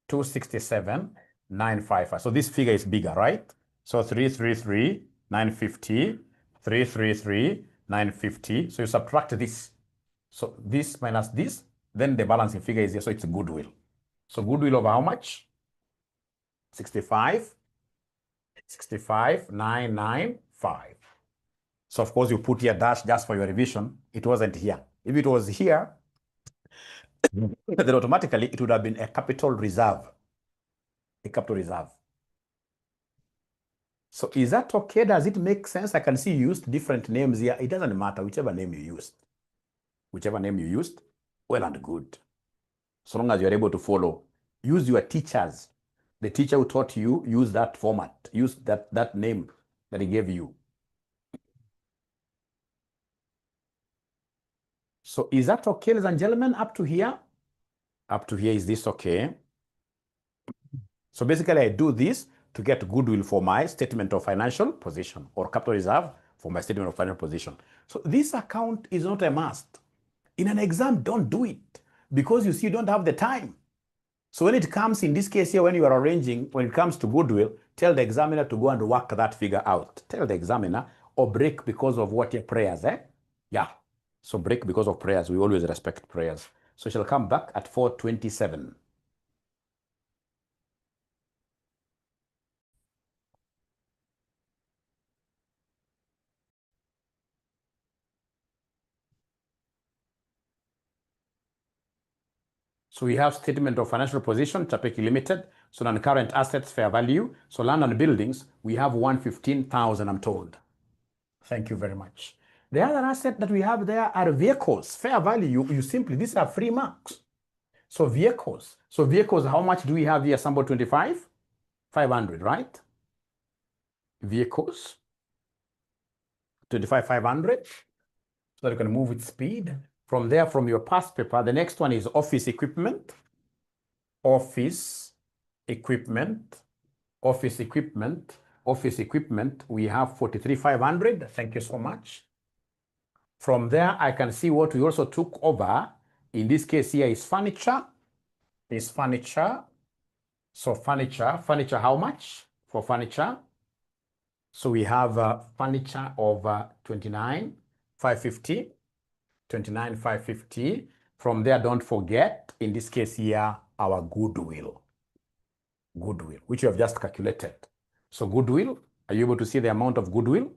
267,955. So this figure is bigger, right? So 333,950, 333,950. So you subtract this. So this minus this, then the balancing figure is here. So it's goodwill. So goodwill over how much? 65,995. So of course you put here dash just for your revision. It wasn't here. If it was here, then automatically it would have been a capital reserve. A capital reserve. So is that okay? Does it make sense? I can see you used different names here. It doesn't matter, whichever name you used. Whichever name you used, well and good. So long as you're able to follow. Use your teachers. The teacher who taught you, use that format. Use that name that he gave you. So is that okay, ladies and gentlemen, up to here? Up to here, is this okay? So basically, I do this to get goodwill for my statement of financial position, or capital reserve for my statement of financial position. So this account is not a must. In an exam, don't do it, because you see, you don't have the time. So when it comes, in this case here, when you are arranging, when it comes to goodwill, tell the examiner to go and work that figure out. Tell the examiner, or break because of what your prayers, Yeah. So break because of prayers. We always respect prayers. So she'll come back at 427. So we have statement of financial position, Chapeki Limited. So non-current assets, fair value. So land and buildings, we have 115,000, I'm told. Thank you very much. The other asset that we have there are vehicles. Fair value, you simply, these are free marks. So vehicles. So vehicles, how much do we have here? Sample 25? 500, right? Vehicles. 25,500. So that you can move with speed. From there, from your past paper, the next one is office equipment. Office equipment. Office equipment. Office equipment, we have 43,500. Thank you so much. From there, I can see what we also took over. In this case here is furniture. Is furniture. So furniture, how much for furniture? So we have furniture of 29,550, 29,550. From there, don't forget, in this case here, our goodwill, which we have just calculated. So goodwill, are you able to see the amount of goodwill?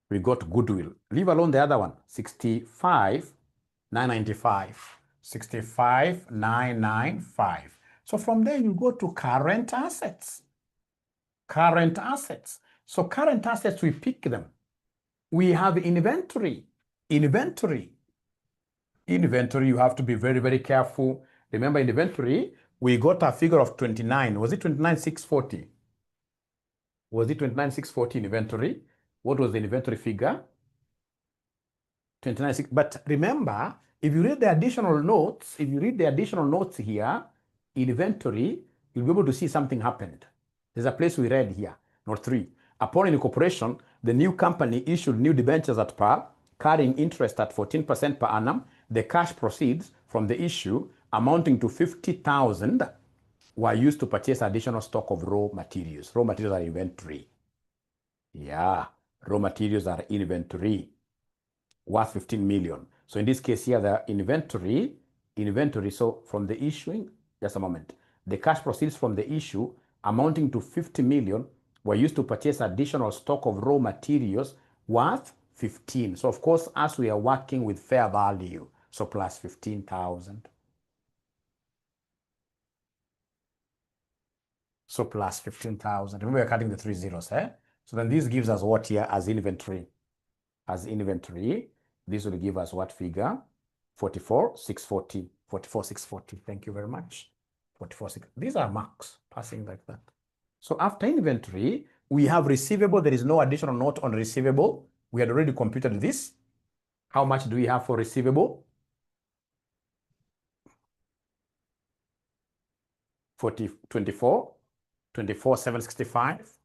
We got goodwill. Leave alone the other one, 65,995. 65,995. So from there, you go to current assets. Current assets. So current assets, we pick them. We have inventory. Inventory, you have to be very, very careful. Remember, in inventory, we got a figure of 29. Was it 29,640? Was it 29,640 in inventory? What was the inventory figure? 29,640. But remember, if you read the additional notes, here, in inventory, you'll be able to see something happened. There's a place we read here, note 3. Upon incorporation, the new company issued new debentures at par, carrying interest at 14% per annum. The cash proceeds from the issue, amounting to 50,000, were used to purchase additional stock of raw materials. Raw materials are inventory. Yeah, raw materials are inventory, worth 15 million. So in this case here, the inventory, so from the issuing, just a moment, the cash proceeds from the issue, amounting to 50 million, were used to purchase additional stock of raw materials worth 15. So of course, as we are working with fair value, so plus 15,000. So plus 15,000. Remember, we're cutting the 3 zeros, eh? So then this gives us what here as inventory? As inventory, this will give us what figure? 44,640. 44,640. Thank you very much. 44,640. These are marks passing like that. So after inventory, we have receivable. There is no additional note on receivable. We had already computed this. How much do we have for receivable? 24,765.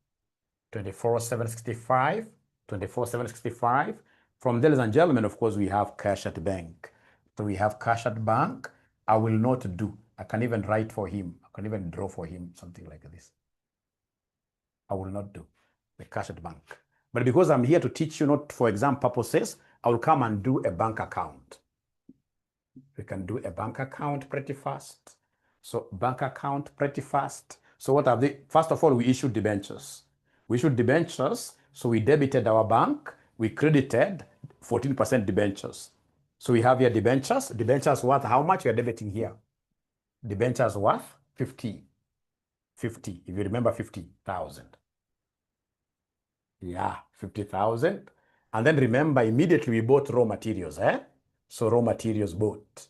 24,765. 24,765. From there, ladies and gentlemen, of course, we have cash at bank. So we have cash at bank. I will not do. I can even write for him. I can even draw for him something like this. I will not do the cash at bank. But because I'm here to teach you, not for exam purposes, I will come and do a bank account. We can do a bank account pretty fast. So bank account pretty fast. So what have they? First of all, we issued debentures. We issued debentures, so we debited our bank. We credited 14% debentures. So we have here debentures. Debentures worth how much we are debiting here? Debentures worth 50. 50, if you remember 50,000. Yeah, 50,000. And then remember, immediately we bought raw materials, eh? So raw materials bought.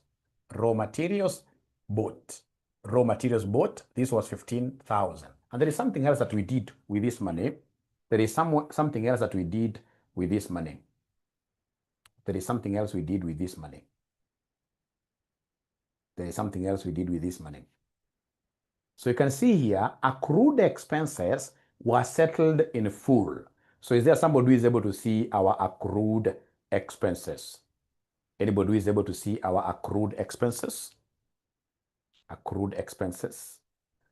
Raw materials bought. Raw materials bought. This was 15,000. And there is something else that we did with this money. There is something else that we did with this money. There is something else we did with this money. There is something else we did with this money. So you can see here, accrued expenses were settled in full. So is there somebody who is able to see our accrued expenses? Anybody who is able to see our accrued expenses? Accrued expenses.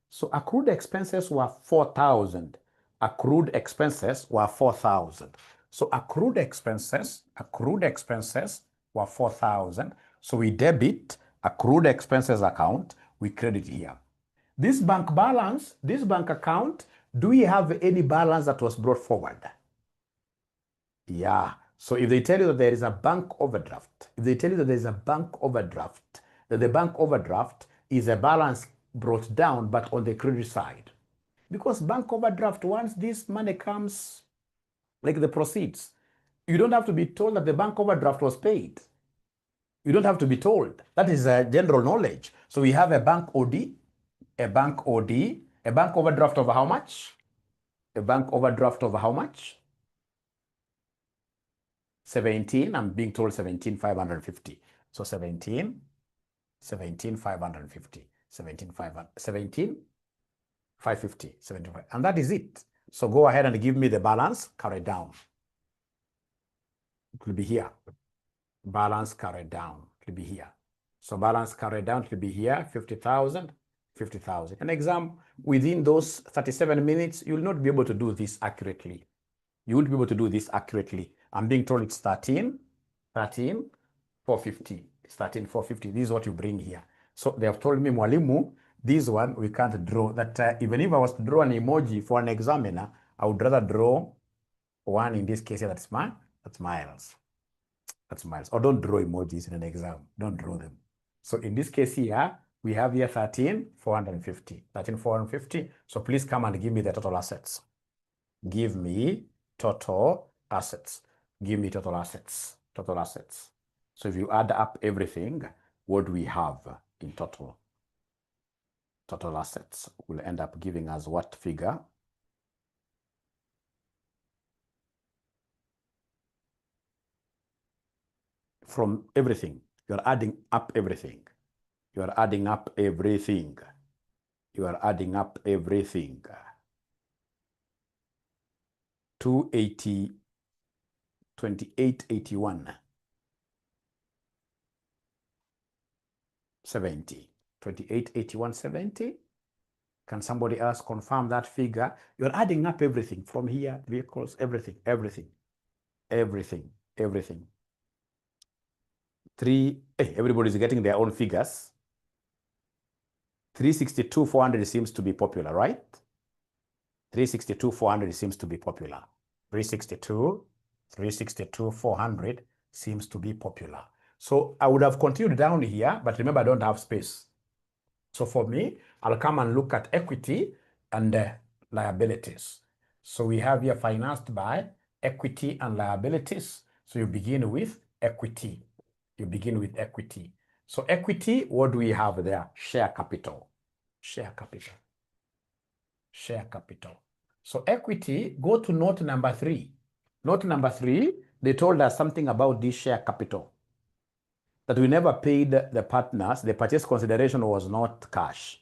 So accrued expenses were 4,000. Accrued expenses were 4,000. So accrued expenses were 4,000. So we debit accrued expenses account, we credit here. This bank balance, this bank account, do we have any balance that was brought forward? Yeah. So if they tell you that there is a bank overdraft, that the bank overdraft is a balance brought down, but on the credit side. Because bank overdraft, once this money comes, like the proceeds, you don't have to be told that the bank overdraft was paid. You don't have to be told. That is general knowledge. So we have a bank OD, a bank overdraft of how much? A bank overdraft of how much? 17, I'm being told 17,550. So 17,550, 17,550, 75. And that is it. So go ahead and give me the balance carried down. It will be here. Balance carried down. It will be here. So balance carried down, it will be here, 50,000, 50,000. An exam within those 37 minutes, you'll not be able to do this accurately. You won't be able to do this accurately. I'm being told it's 13,450. It's 13,450. This is what you bring here. So they have told me, Mwalimu, this one we can't draw. That even if I was to draw an emoji for an examiner, I would rather draw one in this case here. That's miles. That's miles. Or don't draw emojis in an exam. Don't draw them. So in this case here, we have here 13,450. 13,450. So please come and give me the total assets. Give me total assets. Give me total assets. Total assets. So if you add up everything, what do we have in total? Total assets will end up giving us what figure? From everything. You're adding up everything. You are adding up everything. You are adding up everything. 280, 2881, 70, 2881, 70. Can somebody else confirm that figure? You're adding up everything from here, vehicles, everything. Everybody's getting their own figures. 362,400 seems to be popular, right? 362,400 seems to be popular. 362,400 seems to be popular. So I would have continued down here, but remember I don't have space. So for me, I'll come and look at equity and liabilities. So we have here financed by equity and liabilities. So you begin with equity. So equity, what do we have there? Share capital. So equity, go to note number 3. Note number 3, they told us something about this share capital. That we never paid the partners. The purchase consideration was not cash.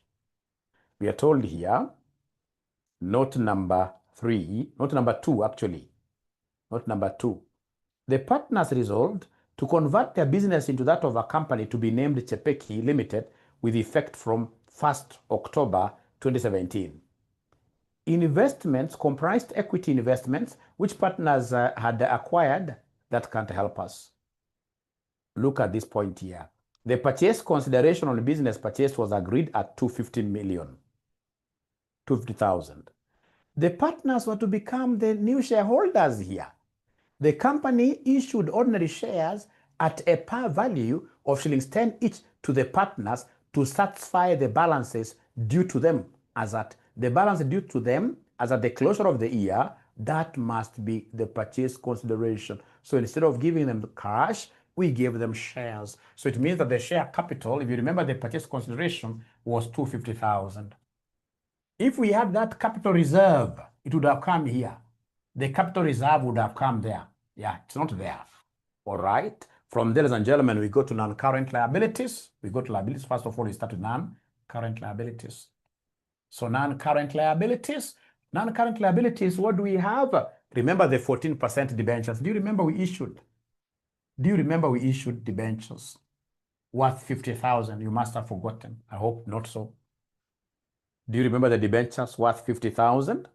We are told here, note number 2 actually. Note number 2. The partners resolved to convert their business into that of a company to be named 𝐁𝐋𝐿 Limited with effect from 1st October 2017. Investments comprised equity investments which partners had acquired that can't help us. Look at this point here. The purchase consideration on the business purchase was agreed at 250,000. The partners were to become the new shareholders here. The company issued ordinary shares at a par value of shillings 10 each to the partners to satisfy the balances due to them as at the balance due to them as at the closure of the year. That must be the purchase consideration. So instead of giving them the cash, we gave them shares. So it means that the share capital, if you remember, the purchase consideration was 250,000. If we had that capital reserve, it would have come here. The capital reserve would have come there. Yeah, it's not there. All right. From there, ladies and gentlemen, we go to non-current liabilities. We go to liabilities. First of all, we start with non-current liabilities. So non-current liabilities. Non-current liabilities, what do we have? Remember the 14% debentures. Do you remember we issued? Debentures worth 50,000? You must have forgotten. I hope not so. Do you remember the debentures worth 50,000?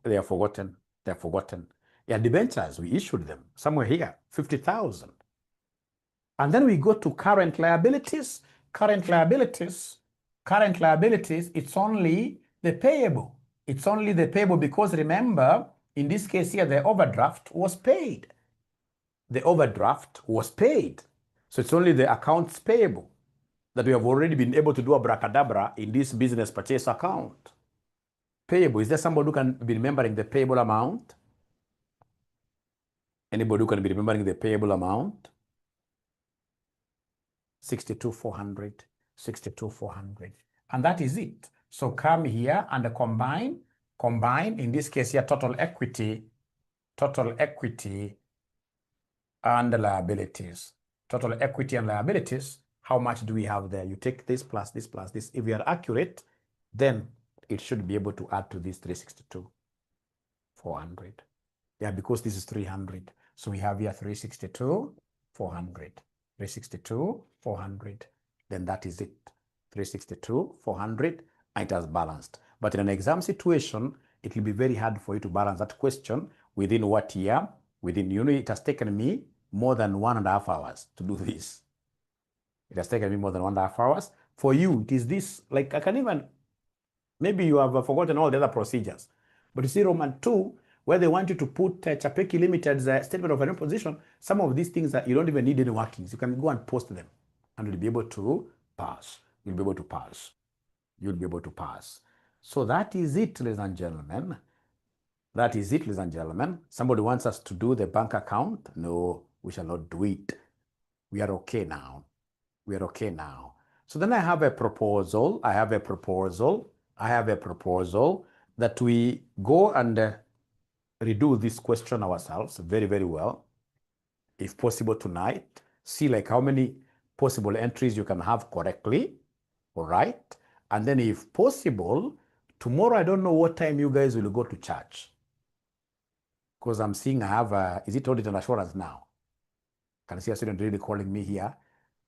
They are forgotten. Yeah, debentures, we issued them somewhere here, 50,000. And then we go to current liabilities. Current liabilities, it's only the payable. It's only the payable because remember, in this case here, the overdraft was paid. So it's only the accounts payable that we have already been able to do abracadabra in this business purchase account. Payable, is there somebody who can be remembering the payable amount? Anybody who can be remembering the payable amount? 62,400. And that is it. So come here and combine, in this case here, total equity and liabilities. Total equity and liabilities, how much do we have there? You take this plus this plus this. If you are accurate, then it should be able to add to this 362,400. Yeah, because this is 300. So we have here 362, 400. 362, 400. Then that is it. 362, 400, and it has balanced. But in an exam situation, it will be very hard for you to balance that question within what year? Within, it has taken me more than 1.5 hours to do this. It has taken me more than 1.5 hours. For you, it is this, like I can even, maybe you have forgotten all the other procedures. But you see Roman 2, where they want you to put Chapeki Limited's statement of an position, some of these things that you don't even need any workings. You can go and post them and you'll be able to pass. You'll be able to pass. You'll be able to pass. So that is it, ladies and gentlemen. That is it, ladies and gentlemen. Somebody wants us to do the bank account. No, we shall not do it. We are okay now. We are okay now. So then I have a proposal. I have a proposal that we go and redo this question ourselves very, very well. If possible tonight, see like how many possible entries you can have correctly, all right? And then if possible, tomorrow, I don't know what time you guys will go to church. Because I'm seeing I have is it audit and assurance now? Can I see a student really calling me here?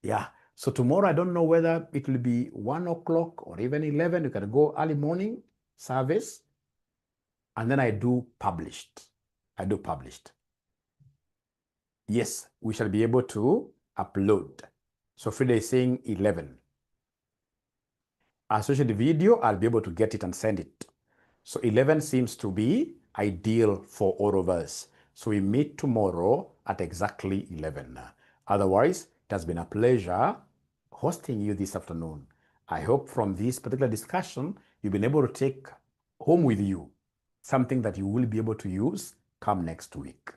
Yeah. So tomorrow, I don't know whether it will be 1 o'clock or even 11. You can go early morning service. And then I do published. Yes, we shall be able to upload. So Frida is saying 11. Associated video, I'll be able to get it and send it. So 11 seems to be ideal for all of us. So we meet tomorrow at exactly 11. Otherwise, it has been a pleasure hosting you this afternoon. I hope from this particular discussion, you've been able to take home with you something that you will be able to use come next week.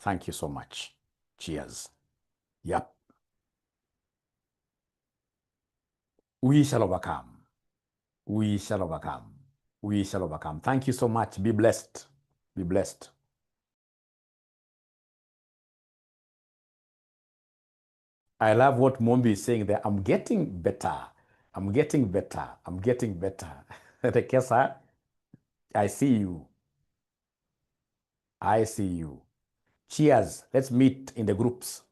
Thank you so much. Cheers. Yep. We shall overcome. We shall overcome. We shall overcome. Thank you so much. Be blessed. Be blessed. I love what Mombi is saying there. I'm getting better. I'm getting better. I'm getting better. Rekesa, I see you. I see you. Cheers. Let's meet in the groups.